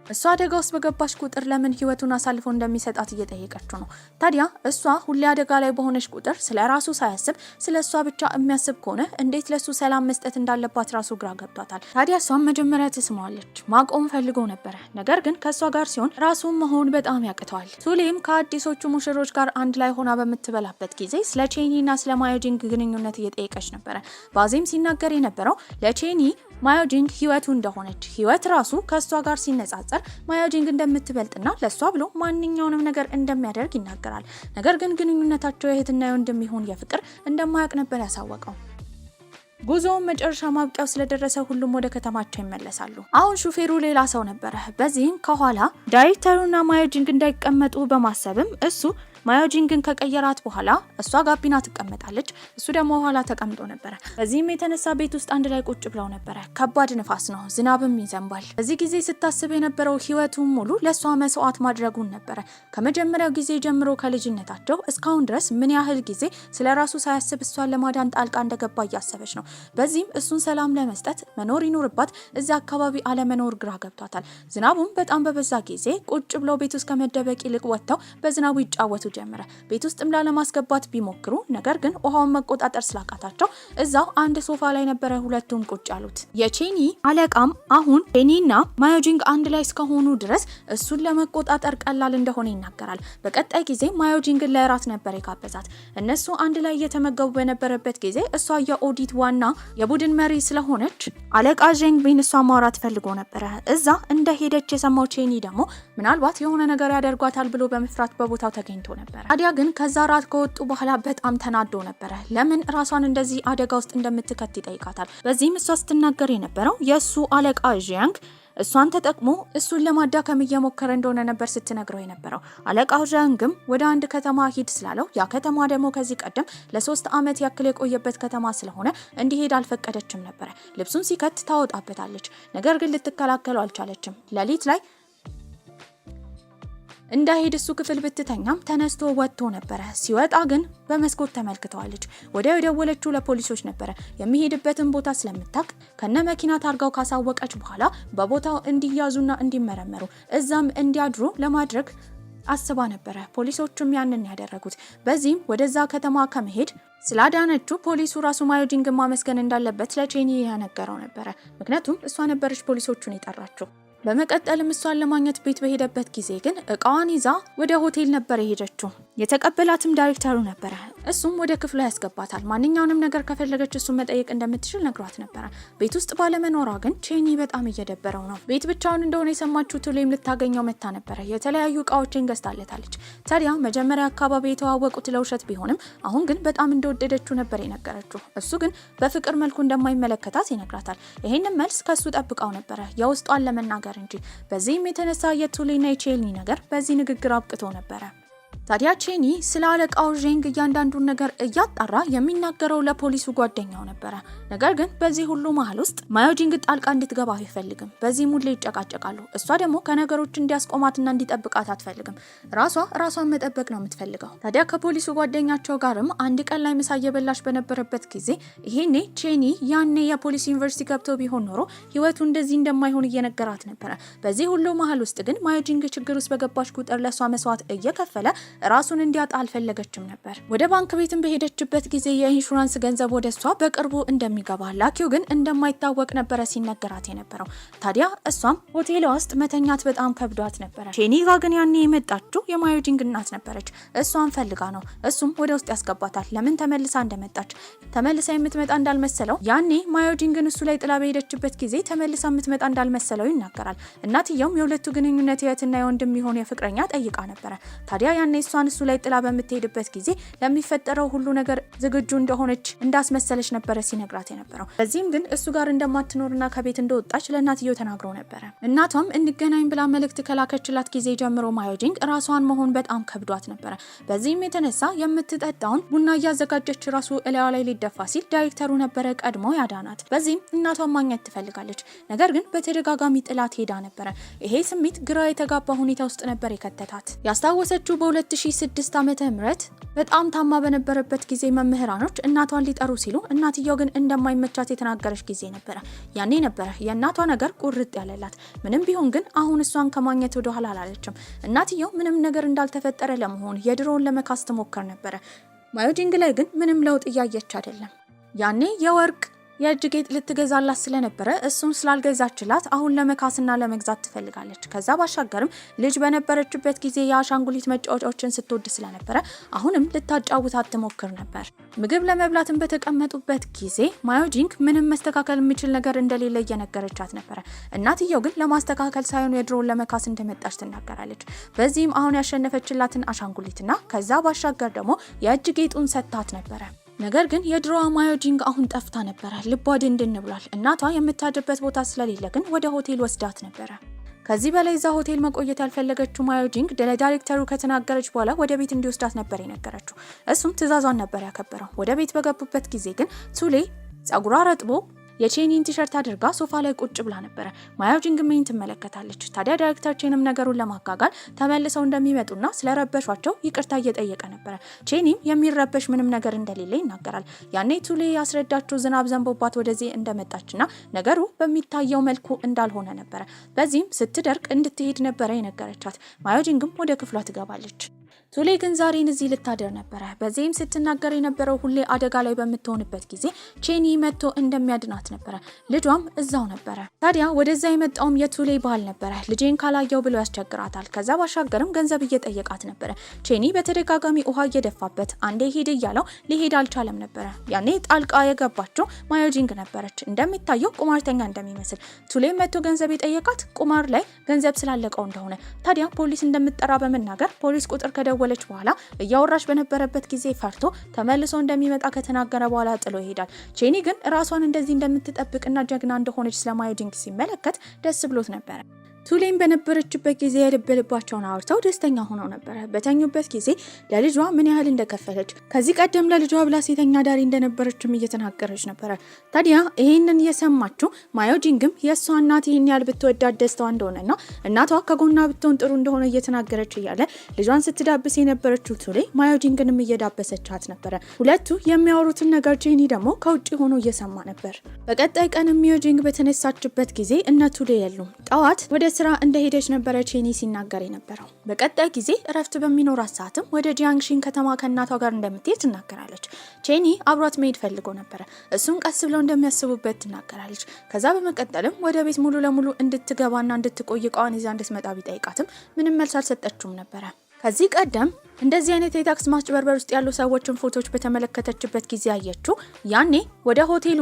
እሷ አደጋ ውስጥ በገባች ቁጥር ለምን ህይወቱን አሳልፎ እንደሚሰጣት እየጠየቀችው ነው። ታዲያ እሷ ሁሌ አደጋ ላይ በሆነች ቁጥር ስለ ራሱ ሳያስብ ስለ እሷ ብቻ የሚያስብ ከሆነ እንዴት ለሱ ሰላም መስጠት እንዳለባት ራሱ ግራ ገብቷታል። ታዲያ እሷም መጀመሪያ ትስማዋለች። ማቆም ፈልጎ ነበረ። ነገር ግን ከእሷ ጋር ሲሆን ራሱን መሆን በጣም ያቅተዋል። ሱሌም ከአዲሶቹ ሙሽሮች ጋር አንድ ላይ ሆና በምትበላበት ጊዜ ስለ ቼኒና ስለ ማዮጂንግ ግንኙነት እየጠየቀች ነበረ። ባዜም ሲናገር የነበረው ለቼኒ ማዮጂንግ ህይወቱ እንደሆነች፣ ህይወት ራሱ ከሷ ጋር ሲነጻጸር ማዮጂንግ እንደምትበልጥና ለሷ ብሎ ማንኛውንም ነገር እንደሚያደርግ ይናገራል። ነገር ግን ግንኙነታቸው የእህትና የወንድም ይሁን የፍቅር እንደማያውቅ ነበር ያሳወቀው። ጉዞውን መጨረሻ ማብቂያው ስለደረሰ ሁሉም ወደ ከተማቸው ይመለሳሉ። አሁን ሹፌሩ ሌላ ሰው ነበረ። በዚህም ከኋላ ዳይሬክተሩና ማዮጂንግ እንዳይቀመጡ በማሰብም እሱ ማዮጂንግን ከቀየራት በኋላ እሷ ጋቢና ትቀመጣለች፣ እሱ ደግሞ ኋላ ተቀምጦ ነበረ። በዚህም የተነሳ ቤት ውስጥ አንድ ላይ ቁጭ ብለው ነበረ። ከባድ ንፋስ ነው፣ ዝናብም ይዘንባል። በዚህ ጊዜ ስታስብ የነበረው ህይወቱን ሙሉ ለሷ መስዋዕት ማድረጉን ነበረ። ከመጀመሪያው ጊዜ ጀምሮ ከልጅነታቸው እስካሁን ድረስ ምን ያህል ጊዜ ስለራሱ ሳያስብ እሷን ለማዳን ጣልቃ እንደገባ እያሰበች ነው። በዚህም እሱን ሰላም ለመስጠት መኖር ይኖርባት እዛ አካባቢ አለመኖር ግራ ገብቷታል። ዝናቡም በጣም በበዛ ጊዜ ቁጭ ብለው ቤት ውስጥ ከመደበቅ ይልቅ ወጥተው በዝናቡ ይጫወቱ ጀመረ። ቤት ውስጥም ላለማስገባት ቢሞክሩ ነገር ግን ውሃውን መቆጣጠር ስላቃታቸው እዛው አንድ ሶፋ ላይ ነበረ ሁለቱም ቁጭ ያሉት። የቼኒ አለቃም አሁን ቼኒና ማዮጂንግ አንድ ላይ እስከሆኑ ድረስ እሱን ለመቆጣጠር ቀላል እንደሆነ ይናገራል። በቀጣይ ጊዜ ማዮጂንግን ለራት ነበር የጋበዛት። እነሱ አንድ ላይ እየተመገቡ በነበረበት ጊዜ እሷ የኦዲት ዋና የቡድን መሪ ስለሆነች አለቃ ዤንግቢን እሷ ማውራት ፈልጎ ነበረ። እዛ እንደሄደች የሰማው ቼኒ ደግሞ ምናልባት የሆነ ነገር ያደርጓታል ብሎ በመፍራት በቦታው ተገኝቶ ነበር። ታዲያ ግን ከዛ ራት ከወጡ በኋላ በጣም ተናዶ ነበረ። ለምን ራሷን እንደዚህ አደጋ ውስጥ እንደምትከት ይጠይቃታል። በዚህም እሷ ስትናገር የነበረው የእሱ አለቃ ዣንግ እሷን ተጠቅሞ እሱን ለማዳከም እየሞከረ እንደሆነ ነበር ስትነግረው የነበረው። አለቃው ዣንግም ወደ አንድ ከተማ ሂድ ስላለው ያ ከተማ ደግሞ ከዚህ ቀደም ለ3 ዓመት ያክል የቆየበት ከተማ ስለሆነ እንዲሄድ አልፈቀደችም ነበረ። ልብሱን ሲከት ታወጣበታለች፣ ነገር ግን ልትከላከለው አልቻለችም። ሌሊት ላይ እንዳሄድ እሱ ክፍል ብትተኛም ተነስቶ ወጥቶ ነበረ። ሲወጣ ግን በመስኮት ተመልክተዋለች። ወዲያው የደወለችው ለፖሊሶች ነበረ። የሚሄድበትን ቦታ ስለምታውቅ ከነ መኪና ታርጋው ካሳወቀች በኋላ በቦታው እንዲያዙና እንዲመረመሩ እዛም እንዲያድሩ ለማድረግ አስባ ነበረ። ፖሊሶቹም ያንን ያደረጉት። በዚህም ወደዛ ከተማ ከመሄድ ስላዳነችው ፖሊሱ ራሱ ማዮጂንግ ማመስገን እንዳለበት ለቼኒ ያነገረው ነበረ። ምክንያቱም እሷ ነበረች ፖሊሶቹን የጠራችው። በመቀጠልም እሷን ለማግኘት ቤት በሄደበት ጊዜ ግን እቃዋን ይዛ ወደ ሆቴል ነበር የሄደችው። የተቀበላትም ዳይሬክተሩ ነበረ። እሱም ወደ ክፍሉ ያስገባታል። ማንኛውንም ነገር ከፈለገች እሱን መጠየቅ እንደምትችል ነግሯት ነበረ። ቤት ውስጥ ባለመኖሯ ግን ቼኒ በጣም እየደበረው ነው። ቤት ብቻውን እንደሆነ የሰማችው ቱሌም ልታገኘው መታ ነበረ። የተለያዩ እቃዎችን ገዝታለታለች። ታዲያ መጀመሪያ አካባቢ የተዋወቁት ለውሸት ቢሆንም አሁን ግን በጣም እንደወደደችው ነበር የነገረችው። እሱ ግን በፍቅር መልኩ እንደማይመለከታት ይነግራታል። ይሄንን መልስ ከሱ ጠብቃው ነበረ የውስጧን ለመናገር እንጂ። በዚህም የተነሳ የቱሌና የቼኒ ነገር በዚህ ንግግር አብቅቶ ነበረ። ታዲያ ቼኒ ስለ አለቃው ዤንግ እያንዳንዱን ነገር እያጣራ የሚናገረው ለፖሊሱ ጓደኛው ነበረ። ነገር ግን በዚህ ሁሉ መሀል ውስጥ ማዮጂንግ ጣልቃ እንድትገባ አይፈልግም። በዚህ ሙድ ላይ ይጨቃጨቃሉ። እሷ ደግሞ ከነገሮች እንዲያስቆማትና እንዲጠብቃት አትፈልግም። ራሷን መጠበቅ ነው የምትፈልገው። ታዲያ ከፖሊሱ ጓደኛቸው ጋርም አንድ ቀን ላይ ምሳ እየበላች በነበረበት ጊዜ ይሄኔ ቼኒ ያኔ የፖሊስ ዩኒቨርሲቲ ገብቶ ቢሆን ኖሮ ህይወቱ እንደዚህ እንደማይሆን እየነገራት ነበረ። በዚህ ሁሉ መሀል ውስጥ ግን ማዮጂንግ ችግር ውስጥ በገባች ቁጥር ለሷ መስዋዕት እየከፈለ ራሱን እንዲያጣ አልፈለገችም ነበር። ወደ ባንክ ቤትም በሄደችበት ጊዜ የኢንሹራንስ ገንዘብ ወደ እሷ በቅርቡ እንደሚገባ ላኪው ግን እንደማይታወቅ ነበረ ሲነገራት የነበረው። ታዲያ እሷም ሆቴሏ ውስጥ መተኛት በጣም ከብዷት ነበረ። ቼኒ ጋር ግን ያኔ የመጣችው የማዮጂንግ እናት ነበረች። እሷን ፈልጋ ነው። እሱም ወደ ውስጥ ያስገባታል። ለምን ተመልሳ እንደመጣች ተመልሳ የምትመጣ እንዳልመሰለው ያኔ ማዮጂንግን እሱ ላይ ጥላ በሄደችበት ጊዜ ተመልሳ የምትመጣ እንዳልመሰለው ይናገራል። እናትየውም የሁለቱ ግንኙነት የእህትና የወንድም የሆነ የፍቅረኛ ጠይቃ ነበረ። ታዲያ ያኔ እሷን እሱ ላይ ጥላ በምትሄድበት ጊዜ ለሚፈጠረው ሁሉ ነገር ዝግጁ እንደሆነች እንዳስመሰለች ነበረ ሲነግራት የነበረው። በዚህም ግን እሱ ጋር እንደማትኖርና ከቤት እንደወጣች ለእናትየው ተናግሮ ነበረ። እናቷም እንገናኝ ብላ መልእክት ከላከችላት ጊዜ ጀምሮ ማዮጂንግ ራሷን መሆን በጣም ከብዷት ነበረ። በዚህም የተነሳ የምትጠጣውን ቡና እያዘጋጀች ራሱ እላዋ ላይ ሊደፋ ሲል ዳይሬክተሩ ነበረ ቀድሞ ያዳናት። በዚህም እናቷን ማግኘት ትፈልጋለች። ነገር ግን በተደጋጋሚ ጥላት ሄዳ ነበረ። ይሄ ስሜት ግራ የተጋባ ሁኔታ ውስጥ ነበር የከተታት። ያስታወሰችው በ2006 ዓመተ ምህረት በጣም ታማ በነበረበት ጊዜ መምህራኖች እናቷን ሊጠሩ ሲሉ እናትየው ግን እንደማይመቻት የተናገረች ጊዜ ነበረ። ያኔ ነበረ የእናቷ ነገር ቁርጥ ያለላት። ምንም ቢሆን ግን አሁን እሷን ከማግኘት ወደ ኋላ አላለችም። እናትየው ምንም ነገር እንዳልተፈጠረ ለመሆን የድሮውን ለመካስ ትሞክር ነበረ። ማዮጂንግ ላይ ግን ምንም ለውጥ እያየች አይደለም። ያኔ የወርቅ የእጅ ጌጥ ልትገዛላት ስለነበረ እሱን ስላልገዛችላት አሁን ለመካስና ለመግዛት ትፈልጋለች። ከዛ ባሻገርም ልጅ በነበረችበት ጊዜ የአሻንጉሊት መጫወቻዎችን ስትወድ ስለነበረ አሁንም ልታጫውታት ትሞክር ነበር። ምግብ ለመብላትን በተቀመጡበት ጊዜ ማዮጂንግ ምንም መስተካከል የሚችል ነገር እንደሌለ እየነገረቻት ነበረ። እናትየው ግን ለማስተካከል ሳይሆን የድሮውን ለመካስ እንደመጣች ትናገራለች። በዚህም አሁን ያሸነፈችላትን አሻንጉሊትና ከዛ ባሻገር ደግሞ የእጅ ጌጡን ሰጥታት ነበረ። ነገር ግን የድሮዋ ማዮጂንግ አሁን ጠፍታ ነበረ። ልቧ ድንድን ብሏል። እናቷ የምታድርበት ቦታ ስለሌለ ግን ወደ ሆቴል ወስዳት ነበረ። ከዚህ በላይ እዛ ሆቴል መቆየት ያልፈለገችው ማዮጂንግ ለዳይሬክተሩ ከተናገረች በኋላ ወደ ቤት እንዲወስዳት ነበር የነገረችው። እሱም ትዕዛዟን ነበር ያከበረው። ወደ ቤት በገቡበት ጊዜ ግን ቱሌ ጸጉሯ ረጥቦ የቼኒን ቲሸርት አድርጋ ሶፋ ላይ ቁጭ ብላ ነበረ። ማዮጂንግ ምን ትመለከታለች። ታዲያ ዳይሬክተር ቼንም ነገሩን ለማጋጋል ተመልሰው እንደሚመጡና ስለረበሿቸው ይቅርታ እየጠየቀ ነበረ። ቼኒም የሚረበሽ ምንም ነገር እንደሌለ ይናገራል። ያኔ ቱሌ ያስረዳችው ዝናብ ዘንቦባት ወደዚህ እንደመጣችና ነገሩ በሚታየው መልኩ እንዳልሆነ ነበረ። በዚህም ስትደርቅ እንድትሄድ ነበረ የነገረቻት። ማዮጂንግም ወደ ክፍሏ ትገባለች። ቱሌ ግን ዛሬን እዚህ ልታደር ነበረ። በዚህም ስትናገር የነበረው ሁሌ አደጋ ላይ በምትሆንበት ጊዜ ቼኒ መጥቶ እንደሚያድናት ነበረ። ልጇም እዛው ነበረ። ታዲያ ወደዛ የመጣውም የቱሌ ባል ነበረ። ልጄን ካላየው ብሎ ያስቸግራታል። ከዛ ባሻገርም ገንዘብ እየጠየቃት ነበረ። ቼኒ በተደጋጋሚ ውሃ እየደፋበት አንዴ ሄድ እያለው ሊሄድ አልቻለም ነበረ። ያኔ ጣልቃ የገባቸው ማዮጂንግ ነበረች። እንደሚታየው ቁማርተኛ እንደሚመስል ቱሌ መጥቶ ገንዘብ የጠየቃት ቁማር ላይ ገንዘብ ስላለቀው እንደሆነ። ታዲያ ፖሊስ እንደምትጠራ በመናገር ፖሊስ ቁጥር ከደወለች በኋላ እያወራሽ በነበረበት ጊዜ ፈርቶ ተመልሶ እንደሚመጣ ከተናገረ በኋላ ጥሎ ይሄዳል። ቼኒ ግን ራሷን እንደዚህ እንደምትጠብቅና ጀግና እንደሆነች ስለማዮጂንግ ሲመለከት ደስ ብሎት ነበረ። ቱሌም በነበረችበት ጊዜ የልብ ልባቸውን አውርተው ደስተኛ ሆነው ነበረ። በተኙበት ጊዜ ለልጇ ምን ያህል እንደከፈለች ከዚህ ቀደም ለልጇ ብላ ሴተኛ ዳሪ እንደነበረችም እየተናገረች ነበረ። ታዲያ ይሄንን የሰማችው ማዮጂንግም የእሷ እናት ይህን ያህል ብትወዳት ደስታዋ እንደሆነና እናቷ ከጎና ብትሆን ጥሩ እንደሆነ እየተናገረች እያለ ልጇን ስትዳብስ የነበረችው ቱሌ ማዮጂንግንም እየዳበሰቻት ነበረ። ሁለቱ የሚያወሩትን ነገር ቼኒ ደግሞ ከውጭ ሆኖ እየሰማ ነበር። በቀጣይ ቀን ማዮጂንግ በተነሳችበት ጊዜ እነ ቱሌ የሉም። ጠዋት ወደ ስራ እንደሄደች ነበረ ቼኒ ሲናገር የነበረው። በቀጣይ ጊዜ እረፍት በሚኖራት ሰዓትም ወደ ጂያንግሺን ከተማ ከእናቷ ጋር እንደምትሄድ ትናገራለች። ቼኒ አብሯት መሄድ ፈልጎ ነበረ። እሱም ቀስ ብለው እንደሚያስቡበት ትናገራለች። ከዛ በመቀጠልም ወደ ቤት ሙሉ ለሙሉ እንድትገባና እንድትቆይ እቃዋን ይዛ እንድትመጣ ቢጠይቃትም ምንም መልስ አልሰጠችውም ነበረ። ከዚህ ቀደም እንደዚህ አይነት የታክስ ማጭበርበር ውስጥ ያሉ ሰዎችን ፎቶዎች በተመለከተችበት ጊዜ አየችው። ያኔ ወደ ሆቴሉ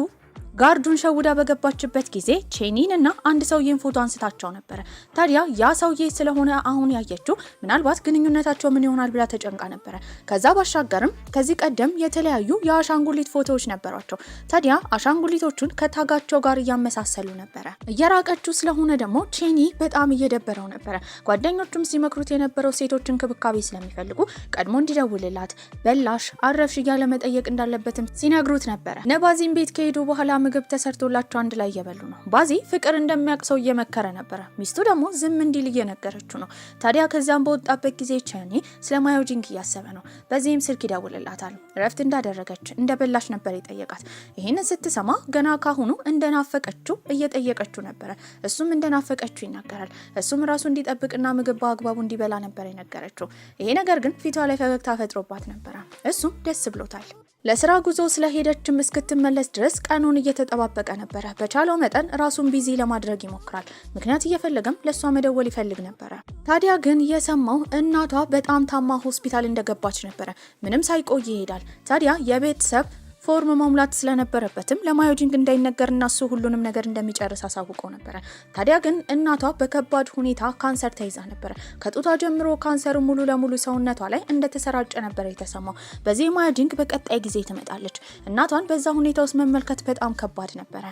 ጋርዱን ሸውዳ በገባችበት ጊዜ ቼኒን እና አንድ ሰውዬን ፎቶ አንስታቸው ነበረ። ታዲያ ያ ሰውዬ ስለሆነ አሁን ያየችው ምናልባት ግንኙነታቸው ምን ይሆናል ብላ ተጨንቃ ነበረ። ከዛ ባሻገርም ከዚህ ቀደም የተለያዩ የአሻንጉሊት ፎቶዎች ነበሯቸው። ታዲያ አሻንጉሊቶቹን ከታጋቸው ጋር እያመሳሰሉ ነበረ። እየራቀችው ስለሆነ ደግሞ ቼኒ በጣም እየደበረው ነበረ። ጓደኞቹም ሲመክሩት የነበረው ሴቶች እንክብካቤ ስለሚፈልጉ ቀድሞ እንዲደውልላት በላሽ አረፍሽ እያለ መጠየቅ እንዳለበትም ሲነግሩት ነበረ። ነባዚም ቤት ከሄዱ በኋላ ምግብ ተሰርቶላቸው አንድ ላይ እየበሉ ነው። ባዚ ፍቅር እንደሚያቅሰው እየመከረ ነበረ። ሚስቱ ደግሞ ዝም እንዲል እየነገረችው ነው። ታዲያ ከዛም በወጣበት ጊዜ ቼኒ ስለ ማዮጂንግ እያሰበ ነው። በዚህም ስልክ ይደውልላታል። እረፍት እንዳደረገች እንደበላች ነበር የጠየቃት። ይህንን ስትሰማ ገና ካሁኑ እንደናፈቀችው እየጠየቀችው ነበረ። እሱም እንደናፈቀችው ይናገራል። እሱም ራሱ እንዲጠብቅና ምግብ በአግባቡ እንዲበላ ነበር የነገረችው። ይሄ ነገር ግን ፊቷ ላይ ፈገግታ ፈጥሮባት ነበረ። እሱም ደስ ብሎታል። ለስራ ጉዞ ስለሄደችም እስክትመለስ ድረስ ቀኑን እየተጠባበቀ ነበረ። በቻለው መጠን ራሱን ቢዚ ለማድረግ ይሞክራል። ምክንያት እየፈለገም ለሷ መደወል ይፈልግ ነበረ። ታዲያ ግን የሰማው እናቷ በጣም ታማ ሆስፒታል እንደገባች ነበረ። ምንም ሳይቆይ ይሄዳል። ታዲያ የቤተሰብ ፎርም መሙላት ስለነበረበትም ለማዮጂንግ እንዳይነገርና እሱ ሁሉንም ነገር እንደሚጨርስ አሳውቀው ነበረ። ታዲያ ግን እናቷ በከባድ ሁኔታ ካንሰር ተይዛ ነበረ። ከጡቷ ጀምሮ ካንሰሩ ሙሉ ለሙሉ ሰውነቷ ላይ እንደተሰራጨ ነበር የተሰማው። በዚህ ማዮጂንግ በቀጣይ ጊዜ ትመጣለች። እናቷን በዛ ሁኔታ ውስጥ መመልከት በጣም ከባድ ነበረ።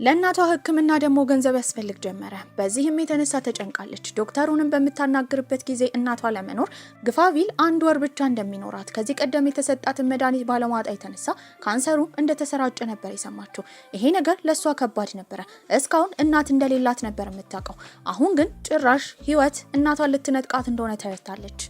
ለእናቷ ሕክምና ደግሞ ገንዘብ ያስፈልግ ጀመረ። በዚህም የተነሳ ተጨንቃለች። ዶክተሩንም በምታናግርበት ጊዜ እናቷ ለመኖር ግፋቢል 1 ወር ብቻ እንደሚኖራት ከዚህ ቀደም የተሰጣትን መድኃኒት ባለማጣ የተነሳ ካንሰሩ እንደተሰራጨ ነበር የሰማችው። ይሄ ነገር ለሷ ከባድ ነበረ። እስካሁን እናት እንደሌላት ነበር የምታውቀው። አሁን ግን ጭራሽ ህይወት እናቷን ልትነጥቃት እንደሆነ ተረድታለች።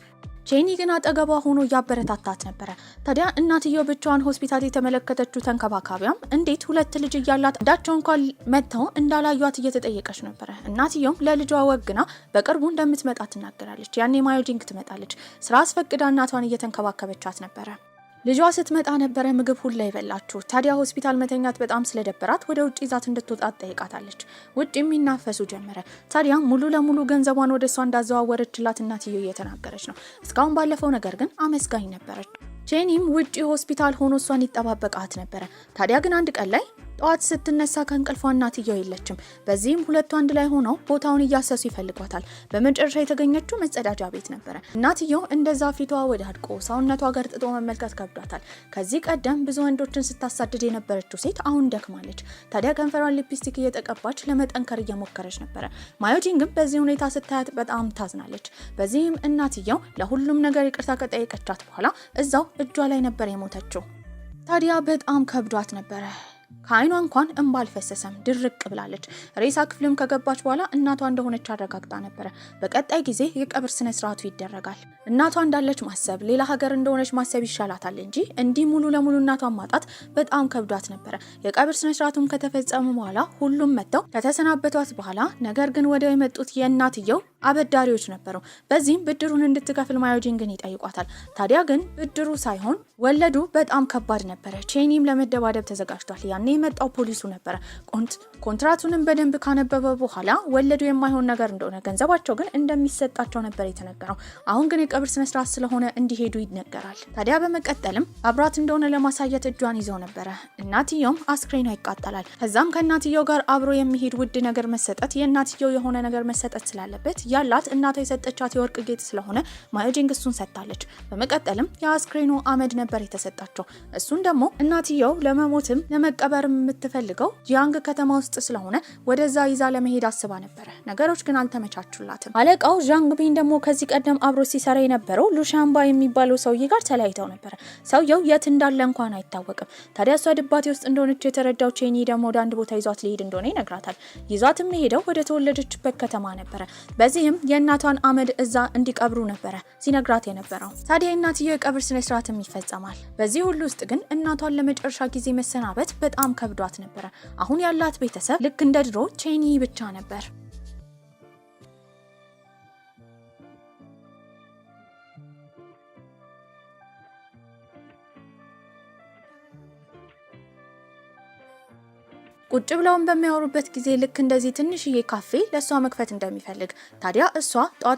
ቼኒ ግን አጠገቧ ሆኖ እያበረታታት ነበረ። ታዲያ እናትየው ብቻዋን ሆስፒታል የተመለከተችው ተንከባካቢያም እንዴት 2 ልጅ እያላት ዳቸው እንኳን መጥተው እንዳላዩት እየተጠየቀች ነበረ። እናትየውም ለልጇ ወግና በቅርቡ እንደምትመጣ ትናገራለች። ያኔ ማዮጂንግ ትመጣለች። ስራ አስፈቅዳ እናቷን እየተንከባከበቻት ነበረ። ልጇ ስትመጣ ነበረ ምግብ ሁላ ይበላችሁ። ታዲያ ሆስፒታል መተኛት በጣም ስለደበራት ወደ ውጭ ይዛት እንድትወጣት ጠይቃታለች። ውጭ የሚናፈሱ ጀመረ። ታዲያ ሙሉ ለሙሉ ገንዘቧን ወደ እሷ እንዳዘዋወረችላት እናትየው እየተናገረች ነው። እስካሁን ባለፈው ነገር ግን አመስጋኝ ነበረች። ቼኒም ውጭ ሆስፒታል ሆኖ እሷን ይጠባበቃት ነበረ። ታዲያ ግን አንድ ቀን ላይ ጠዋት ስትነሳ ከእንቅልፏ እናትየው የለችም። በዚህም ሁለቱ አንድ ላይ ሆነው ቦታውን እያሰሱ ይፈልጓታል። በመጨረሻ የተገኘችው መጸዳጃ ቤት ነበረ። እናትየው እንደዛ ፊቷ ወዳድቆ ሰውነቷ ገርጥጦ መመልከት ከብዷታል። ከዚህ ቀደም ብዙ ወንዶችን ስታሳድድ የነበረችው ሴት አሁን ደክማለች። ታዲያ ከንፈሯን ሊፕስቲክ እየተቀባች ለመጠንከር እየሞከረች ነበረ። ማዮጂንግም በዚህ ሁኔታ ስታያት በጣም ታዝናለች። በዚህም እናትየው ለሁሉም ነገር ይቅርታ ከጠየቀቻት በኋላ እዛው እጇ ላይ ነበር የሞተችው። ታዲያ በጣም ከብዷት ነበረ። ከአይኗ እንኳን እንባ አልፈሰሰም፣ ድርቅ ብላለች። ሬሳ ክፍልም ከገባች በኋላ እናቷ እንደሆነች አረጋግጣ ነበረ። በቀጣይ ጊዜ የቀብር ስነ ስርዓቱ ይደረጋል። እናቷ እንዳለች ማሰብ፣ ሌላ ሀገር እንደሆነች ማሰብ ይሻላታል እንጂ እንዲህ ሙሉ ለሙሉ እናቷን ማጣት በጣም ከብዷት ነበረ። የቀብር ስነ ስርዓቱም ከተፈጸመ በኋላ ሁሉም መጥተው ከተሰናበቷት በኋላ ነገር ግን ወዲያው የመጡት የእናትየው አበዳሪዎች ነበሩ። በዚህም ብድሩን እንድትከፍል ማዮጂንግን ይጠይቋታል። ታዲያ ግን ብድሩ ሳይሆን ወለዱ በጣም ከባድ ነበረ። ቼኒም ለመደባደብ ተዘጋጅቷል። ያኔ የመጣው ፖሊሱ ነበረ። ኮንትራቱንም በደንብ ካነበበ በኋላ ወለዱ የማይሆን ነገር እንደሆነ ገንዘባቸው ግን እንደሚሰጣቸው ነበር የተነገረው። አሁን ግን የቀብር ስነ ስርዓት ስለሆነ እንዲሄዱ ይነገራል። ታዲያ በመቀጠልም አብራት እንደሆነ ለማሳየት እጇን ይዘው ነበረ። እናትየውም አስክሬኗ ይቃጠላል። ከዛም ከእናትየው ጋር አብሮ የሚሄድ ውድ ነገር መሰጠት፣ የእናትየው የሆነ ነገር መሰጠት ስላለበት ያላት እናቷ የሰጠቻት የወርቅ ጌጥ ስለሆነ ማዮጂንግ እሱን ሰጥታለች። በመቀጠልም የአስክሬኑ አመድ ነበር የተሰጣቸው። እሱን ደግሞ እናትየው ለመሞትም ለመቀበር የምትፈልገው ጂያንግ ከተማ ውስጥ ስለሆነ ወደዛ ይዛ ለመሄድ አስባ ነበረ። ነገሮች ግን አልተመቻቹላትም። አለቃው ዣንግ ቢን ደግሞ ከዚህ ቀደም አብሮ ሲሰራ የነበረው ሉሻንባ የሚባለው ሰውዬ ጋር ተለያይተው ነበረ። ሰውየው የት እንዳለ እንኳን አይታወቅም። ታዲያ እሷ ድባቴ ውስጥ እንደሆነች የተረዳው ቼኒ ደግሞ ወደ አንድ ቦታ ይዟት ሊሄድ እንደሆነ ይነግራታል። ይዟትም ሄደው ወደ ተወለደችበት ከተማ ነበረ። በዚህም የእናቷን አመድ እዛ እንዲቀብሩ ነበረ ሲነግራት የነበረው። ታዲያ እናትየው የቀብር ስነ ስርዓትም ይፈጸማል። በዚህ ሁሉ ውስጥ ግን እናቷን ለመጨረሻ ጊዜ መሰናበት በጣም ከብዷት ነበረ። አሁን ያላት ቤተሰብ ልክ እንደ ድሮ ቼኒ ብቻ ነበር። ቁጭ ብለውን በሚያወሩበት ጊዜ ልክ እንደዚህ ትንሽዬ ካፌ ለሷ መክፈት እንደሚፈልግ፣ ታዲያ እሷ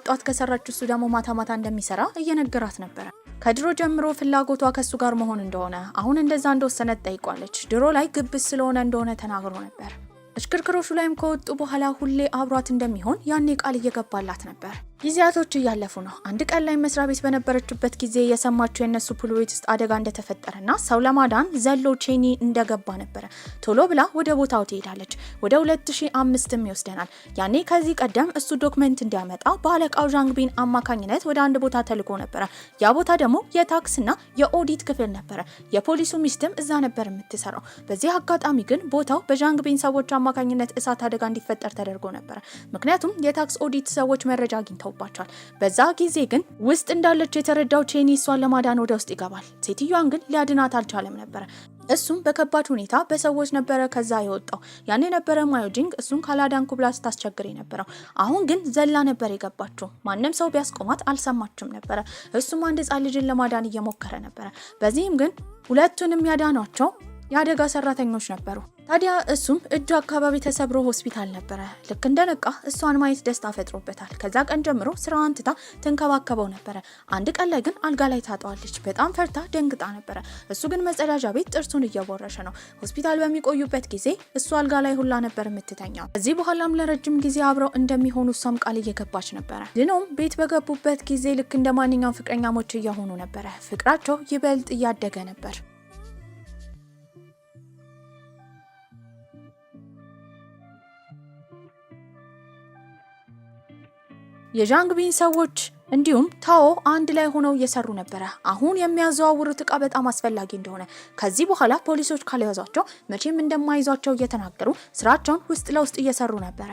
ጧት ከሰራች እሱ ደግሞ ማታ ማታ እንደሚሰራ እየነገራት ነበረ። ከድሮ ጀምሮ ፍላጎቷ ከሱ ጋር መሆን እንደሆነ አሁን እንደዛ እንደወሰነ ጠይቋለች። ድሮ ላይ ግብስ ስለሆነ እንደሆነ ተናግሮ ነበር። እሽክርክሮሹ ላይም ከወጡ በኋላ ሁሌ አብሯት እንደሚሆን ያኔ ቃል እየገባላት ነበር። ጊዜያቶች እያለፉ ነው። አንድ ቀን ላይ መስሪያ ቤት በነበረችበት ጊዜ የሰማችው የነሱ ፑል ቤት ውስጥ አደጋ እንደተፈጠረና ሰው ለማዳን ዘሎ ቼኒ እንደገባ ነበረ። ቶሎ ብላ ወደ ቦታው ትሄዳለች። ወደ 2005 ይወስደናል። ያኔ ከዚህ ቀደም እሱ ዶክመንት እንዲያመጣ በአለቃው ዣንግ ቢን አማካኝነት ወደ አንድ ቦታ ተልኮ ነበረ። ያ ቦታ ደግሞ የታክስና የኦዲት ክፍል ነበረ። የፖሊሱ ሚስትም እዛ ነበር የምትሰራው። በዚህ አጋጣሚ ግን ቦታው በዣንግ ቢን ሰዎች አማካኝነት እሳት አደጋ እንዲፈጠር ተደርጎ ነበረ። ምክንያቱም የታክስ ኦዲት ሰዎች መረጃ አግኝተው ባቻል። በዛ ጊዜ ግን ውስጥ እንዳለች የተረዳው ቼኒ እሷን ለማዳን ወደ ውስጥ ይገባል። ሴትዮዋን ግን ሊያድናት አልቻለም ነበረ። እሱም በከባድ ሁኔታ በሰዎች ነበረ ከዛ የወጣው። ያኔ ነበረ ማዮጂንግ እሱን ካላዳንኩ ብላ ስታስቸግር የነበረው። አሁን ግን ዘላ ነበር የገባችው። ማንም ሰው ቢያስቆማት አልሰማችም ነበረ። እሱም አንድ ሕፃን ልጅን ለማዳን እየሞከረ ነበረ። በዚህም ግን ሁለቱንም ያዳኗቸው የአደጋ ሰራተኞች ነበሩ። ታዲያ እሱም እጁ አካባቢ ተሰብሮ ሆስፒታል ነበረ። ልክ እንደነቃ እሷን ማየት ደስታ ፈጥሮበታል። ከዛ ቀን ጀምሮ ስራዋን ትታ ትንከባከበው ነበረ። አንድ ቀን ላይ ግን አልጋ ላይ ታጠዋለች። በጣም ፈርታ ደንግጣ ነበረ። እሱ ግን መጸዳጃ ቤት ጥርሱን እየቦረሸ ነው። ሆስፒታል በሚቆዩበት ጊዜ እሱ አልጋ ላይ ሁላ ነበር የምትተኛው። ከዚህ በኋላም ለረጅም ጊዜ አብረው እንደሚሆኑ እሷም ቃል እየገባች ነበረ። ድኖም ቤት በገቡበት ጊዜ ልክ እንደ ማንኛውም ፍቅረኛሞች እየሆኑ ነበረ። ፍቅራቸው ይበልጥ እያደገ ነበር። የዣንግ ቢን ሰዎች እንዲሁም ታኦ አንድ ላይ ሆነው እየሰሩ ነበረ። አሁን የሚያዘዋውሩት እቃ በጣም አስፈላጊ እንደሆነ፣ ከዚህ በኋላ ፖሊሶች ካልያዟቸው መቼም እንደማይዟቸው እየተናገሩ ስራቸውን ውስጥ ለውስጥ እየሰሩ ነበረ።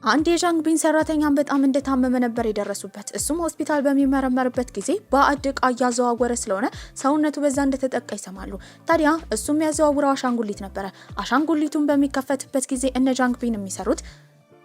አንድ የዣንግ ቢን ሰራተኛም በጣም እንደታመመ ነበር የደረሱበት። እሱም ሆስፒታል በሚመረመርበት ጊዜ ባዕድ እቃ እያዘዋወረ ስለሆነ ሰውነቱ በዛ እንደተጠቃ ይሰማሉ። ታዲያ እሱም ያዘዋውረው አሻንጉሊት ነበረ። አሻንጉሊቱን በሚከፈትበት ጊዜ እነ ዣንግ ቢን የሚሰሩት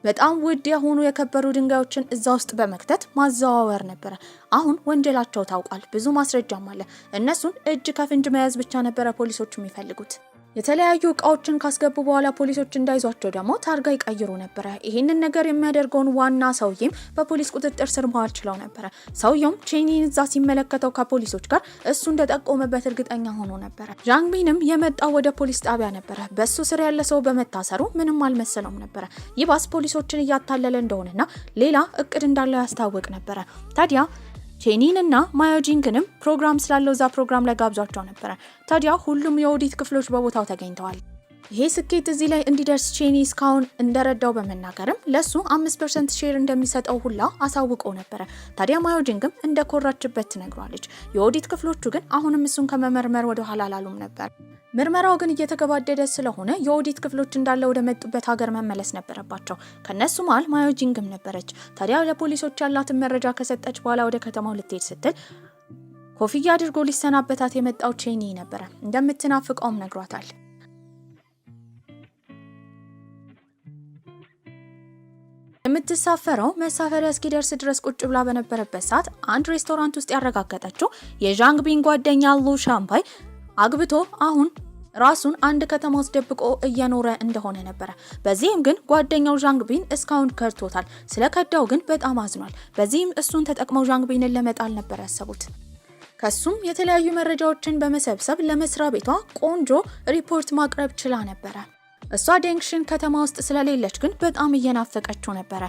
በጣም ውድ የሆኑ የከበሩ ድንጋዮችን እዛ ውስጥ በመክተት ማዘዋወር ነበረ። አሁን ወንጀላቸው ታውቋል። ብዙ ማስረጃም አለ። እነሱን እጅ ከፍንጅ መያዝ ብቻ ነበረ ፖሊሶቹ የሚፈልጉት። የተለያዩ እቃዎችን ካስገቡ በኋላ ፖሊሶች እንዳይዟቸው ደግሞ ታርጋ ይቀይሩ ነበር። ይሄንን ነገር የሚያደርገውን ዋና ሰውዬም በፖሊስ ቁጥጥር ስር መዋል ችለው ነበር። ሰውየውም ቼኒን እዛ ሲመለከተው ከፖሊሶች ጋር እሱ እንደጠቆመበት እርግጠኛ ሆኖ ነበር። ዣንግ ቢንም የመጣው ወደ ፖሊስ ጣቢያ ነበር። በሱ ስር ያለ ሰው በመታሰሩ ምንም አልመሰለውም ነበር። ይባስ ፖሊሶችን እያታለለ እንደሆነና ሌላ እቅድ እንዳለው ያስታውቅ ነበር። ታዲያ ቼኒን እና ማዮጂንግንም ፕሮግራም ስላለው ዛ ፕሮግራም ላይ ጋብዟቸው ነበር። ታዲያ ሁሉም የኦዲት ክፍሎች በቦታው ተገኝተዋል። ይሄ ስኬት እዚህ ላይ እንዲደርስ ቼኒ እስካሁን እንደረዳው በመናገርም ለሱ 5% ሼር እንደሚሰጠው ሁላ አሳውቆ ነበር። ታዲያ ማዮጂንግም እንደኮራችበት ትነግሯለች። የኦዲት ክፍሎቹ ግን አሁንም እሱን ከመመርመር ወደ ኋላ አላሉም ነበር። ምርመራው ግን እየተገባደደ ስለሆነ የኦዲት ክፍሎች እንዳለ ወደ መጡበት ሀገር መመለስ ነበረባቸው። ከነሱ መሃል ማዮጂንግም ነበረች። ታዲያ ለፖሊሶች ያላትን መረጃ ከሰጠች በኋላ ወደ ከተማው ልትሄድ ስትል ኮፍያ አድርጎ ሊሰናበታት የመጣው ቼኒ ነበር። እንደምትናፍቀውም ነግሯታል። የምትሳፈረው መሳፈሪያ እስኪደርስ ድረስ ቁጭ ብላ በነበረበት ሰዓት አንድ ሬስቶራንት ውስጥ ያረጋገጠችው የዣንግ ቢን ጓደኛ ሉ ሻምባይ አግብቶ አሁን ራሱን አንድ ከተማ ውስጥ ደብቆ እየኖረ እንደሆነ ነበር። በዚህም ግን ጓደኛው ዣንግ ቢን እስካሁን ከድቶታል። ስለከዳው ግን በጣም አዝኗል። በዚህም እሱን ተጠቅመው ዣንግ ቢንን ለመጣል ነበር ያሰቡት። ከሱም የተለያዩ መረጃዎችን በመሰብሰብ ለመስሪያ ቤቷ ቆንጆ ሪፖርት ማቅረብ ችላ ነበር። እሷ ዴንግሽን ከተማ ውስጥ ስለሌለች ግን በጣም እየናፈቀችው ነበር።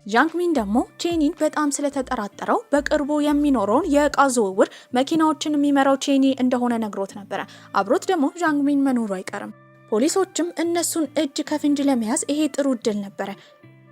ዣንግ ቢን ደግሞ ቼኒን በጣም ስለተጠራጠረው በቅርቡ የሚኖረውን የእቃ ዝውውር መኪናዎችን የሚመራው ቼኒ እንደሆነ ነግሮት ነበር። አብሮት ደግሞ ዣንግ ቢን መኖሩ አይቀርም። ፖሊሶችም እነሱን እጅ ከፍንጅ ለመያዝ ይሄ ጥሩ እድል ነበር።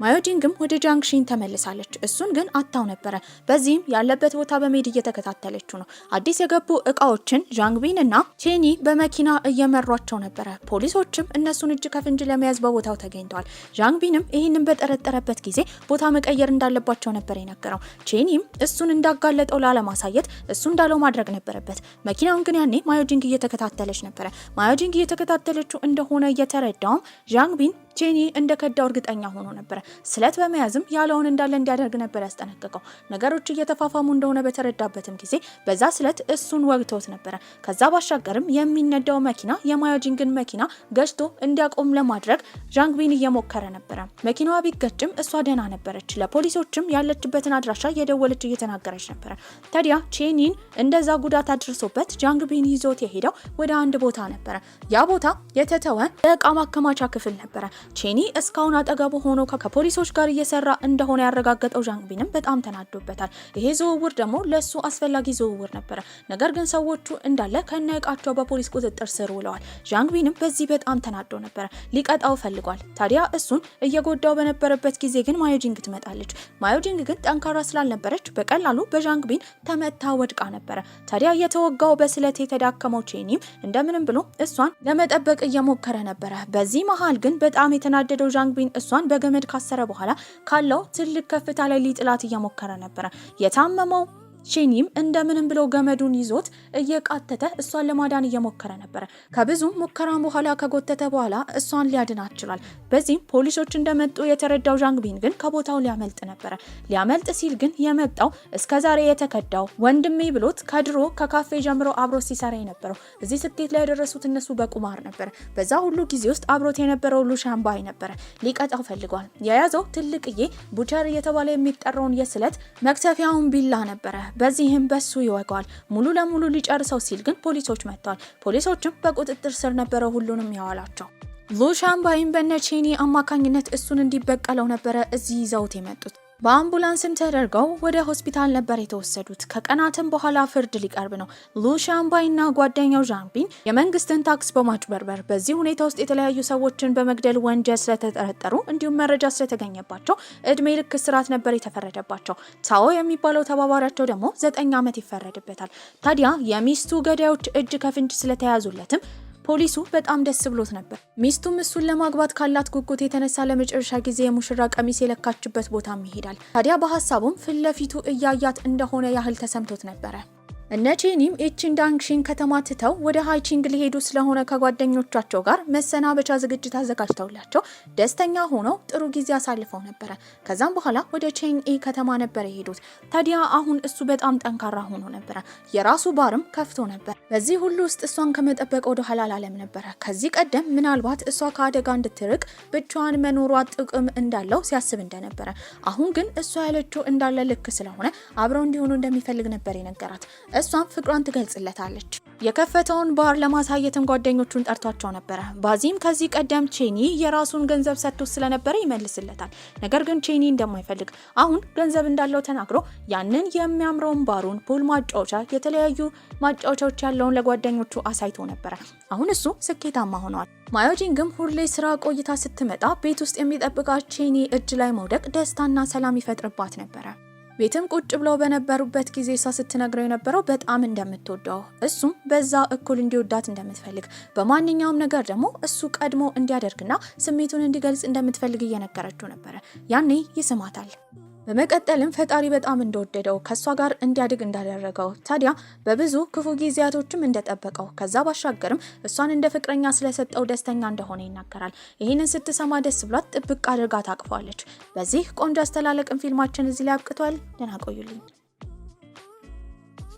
ማዮጂንግም ወደ ጃንግሺን ተመልሳለች። እሱን ግን አጣው ነበር። በዚህም ያለበት ቦታ በመሄድ እየተከታተለችው ነው። አዲስ የገቡ እቃዎችን ዣንግ ቢን እና ቼኒ በመኪና እየመሯቸው ነበር። ፖሊሶችም እነሱን እጅ ከፍንጅ ለመያዝ በቦታው ተገኝተዋል። ዣንግ ቢንም ይህንን በጠረጠረበት ጊዜ ቦታ መቀየር እንዳለባቸው ነበር የነገረው። ቼኒም እሱን እንዳጋለጠው ላለማሳየት እሱ እንዳለው ማድረግ ነበረበት። መኪናውን ግን ያኔ ማዮጂንግ እየተከታተለች ነበር። ማዮጂንግ እየተከታተለችው እንደሆነ እየተረዳውም ዣንግ ቢን ቼኒ እንደከዳው እርግጠኛ ሆኖ ነበር። ስለት በመያዝም ያለውን እንዳለ እንዲያደርግ ነበር ያስጠነቀቀው። ነገሮች እየተፋፋሙ እንደሆነ በተረዳበትም ጊዜ በዛ ስለት እሱን ወግቶት ነበር። ከዛ ባሻገርም የሚነዳው መኪና የማዮጂንግን መኪና ገጭቶ እንዲያቆም ለማድረግ ዣንግ ቢን እየሞከረ ነበር። መኪናዋ ቢገጭም እሷ ደህና ነበረች። ለፖሊሶችም ያለችበትን አድራሻ እየደወለች እየተናገረች ነበር። ታዲያ ቼኒን እንደዛ ጉዳት አድርሶበት ዣንግ ቢን ይዞት የሄደው ወደ አንድ ቦታ ነበር። ያ ቦታ የተተወ የእቃ ማከማቻ ክፍል ነበር። ቼኒ እስካሁን አጠገቡ ሆኖ ከፖሊሶች ጋር እየሰራ እንደሆነ ያረጋገጠው ዣንግ ቢንም በጣም ተናዶበታል። ይሄ ዝውውር ደግሞ ለሱ አስፈላጊ ዝውውር ነበር። ነገር ግን ሰዎቹ እንዳለ ከነቃቸው በፖሊስ ቁጥጥር ስር ውለዋል። ዣንግ ቢንም በዚህ በጣም ተናዶ ነበር። ሊቀጣው ፈልጓል። ታዲያ እሱን እየጎዳው በነበረበት ጊዜ ግን ማዮጂንግ ትመጣለች። ማዮጂንግ ግን ጠንካራ ስላልነበረች በቀላሉ በዣንግ ቢን ተመታ ወድቃ ነበር። ታዲያ የተወጋው በስለት የተዳከመው ቼኒም እንደምንም ብሎ እሷን ለመጠበቅ እየሞከረ ነበር። በዚህ መሃል ግን በጣም የተናደደው ዣንግ ቢን እሷን በገመድ ካሰረ በኋላ ካለው ትልቅ ከፍታ ላይ ሊጥላት እየሞከረ ነበር። የታመመው ቼኒም እንደምንም ብሎ ገመዱን ይዞት እየቃተተ እሷን ለማዳን እየሞከረ ነበር። ከብዙ ሙከራም በኋላ ከጎተተ በኋላ እሷን ሊያድናት ችሏል። በዚህም ፖሊሶች እንደመጡ የተረዳው ዣንግ ቢን ግን ከቦታው ሊያመልጥ ነበር። ሊያመልጥ ሲል ግን የመጣው እስከዛሬ የተከዳው ወንድሜ ብሎት ከድሮ ከካፌ ጀምሮ አብሮ ሲሰራ የነበረው እዚህ ስኬት ላይ ያደረሱት እነሱ በቁማር ነበር። በዛ ሁሉ ጊዜ ውስጥ አብሮት የነበረው ሉ ሻምባይ ነበር። ሊቀጣው ፈልጓል። የያዘው ትልቅዬ ቡቸር እየተባለ የሚጠራውን የስለት መክተፊያውን ቢላ ነበር። በዚህም በሱ ይወጋዋል። ሙሉ ለሙሉ ሊጨርሰው ሲል ግን ፖሊሶች መጥተዋል። ፖሊሶችም በቁጥጥር ስር ነበረ ሁሉንም ያዋላቸው። ሉ ሻምባይም በነ ቼኒ አማካኝነት እሱን እንዲበቀለው ነበረ እዚህ ይዘውት የመጡት። በአምቡላንስም ተደርገው ወደ ሆስፒታል ነበር የተወሰዱት። ከቀናትም በኋላ ፍርድ ሊቀርብ ነው። ሉ ሻምባይና ጓደኛው ዣንግ ቢን የመንግስትን ታክስ በማጭበርበር በዚህ ሁኔታ ውስጥ የተለያዩ ሰዎችን በመግደል ወንጀል ስለተጠረጠሩ እንዲሁም መረጃ ስለተገኘባቸው እድሜ ልክ እስራት ነበር የተፈረደባቸው። ታኦ የሚባለው ተባባሪያቸው ደግሞ 9 ዓመት ይፈረድበታል። ታዲያ የሚስቱ ገዳዮች እጅ ከፍንጅ ስለተያዙለትም ፖሊሱ በጣም ደስ ብሎት ነበር። ሚስቱም እሱን ለማግባት ካላት ጉጉት የተነሳ ለመጨረሻ ጊዜ የሙሽራ ቀሚስ የለካችበት ቦታም ይሄዳል። ታዲያ በሐሳቡም ፊት ለፊቱ እያያት እንደሆነ ያህል ተሰምቶት ነበረ። እነ ቼኒም ኤችን ዳንግሺን ከተማ ትተው ወደ ሃይቺንግ ሊሄዱ ስለሆነ ከጓደኞቻቸው ጋር መሰናበቻ ዝግጅት አዘጋጅተውላቸው ደስተኛ ሆነው ጥሩ ጊዜ አሳልፈው ነበር። ከዛም በኋላ ወደ ቼንኢ ከተማ ነበር የሄዱት። ታዲያ አሁን እሱ በጣም ጠንካራ ሆኖ ነበር። የራሱ ባርም ከፍቶ ነበር። በዚህ ሁሉ ውስጥ እሷን ከመጠበቅ ወደ ኋላ አላለም ነበር። ከዚህ ቀደም ምናልባት እሷ ከአደጋ እንድትርቅ ብቻዋን መኖሯ ጥቅም እንዳለው ሲያስብ እንደነበረ፣ አሁን ግን እሷ ያለችው እንዳለ ልክ ስለሆነ አብረው እንዲሆኑ እንደሚፈልግ ነበር የነገራት። እሷም ፍቅሯን ትገልጽለታለች። የከፈተውን ባር ለማሳየትም ጓደኞቹን ጠርቷቸው ነበር። ባዚም ከዚህ ቀደም ቼኒ የራሱን ገንዘብ ሰጥቶ ስለነበረ ይመልስለታል። ነገር ግን ቼኒ እንደማይፈልግ አሁን ገንዘብ እንዳለው ተናግሮ ያንን የሚያምረውን ባሩን፣ ፑል ማጫወቻ፣ የተለያዩ ማጫወቻዎች ያለውን ለጓደኞቹ አሳይቶ ነበር። አሁን እሱ ስኬታማ ሆኗል። ማዮጂንግም ሁሌ ስራ ቆይታ ስትመጣ ቤት ውስጥ የሚጠብቃት ቼኒ እጅ ላይ መውደቅ ደስታና ሰላም ይፈጥርባት ነበር። ቤትም ቁጭ ብለው በነበሩበት ጊዜ እሷ ስትነግረው የነበረው በጣም እንደምትወደው፣ እሱም በዛ እኩል እንዲወዳት እንደምትፈልግ፣ በማንኛውም ነገር ደግሞ እሱ ቀድሞ እንዲያደርግና ስሜቱን እንዲገልጽ እንደምትፈልግ እየነገረችው ነበር። ያኔ ይስማታል። በመቀጠልም ፈጣሪ በጣም እንደወደደው ከሷ ጋር እንዲያድግ እንዳደረገው፣ ታዲያ በብዙ ክፉ ጊዜያቶችም እንደጠበቀው፣ ከዛ ባሻገርም እሷን እንደ ፍቅረኛ ስለሰጠው ደስተኛ እንደሆነ ይናገራል። ይህንን ስትሰማ ደስ ብሏት ጥብቅ አድርጋ ታቅፏለች። በዚህ ቆንጆ አስተላለቅም ፊልማችን እዚህ ላይ አብቅቷል። ደህና ቆዩልኝ።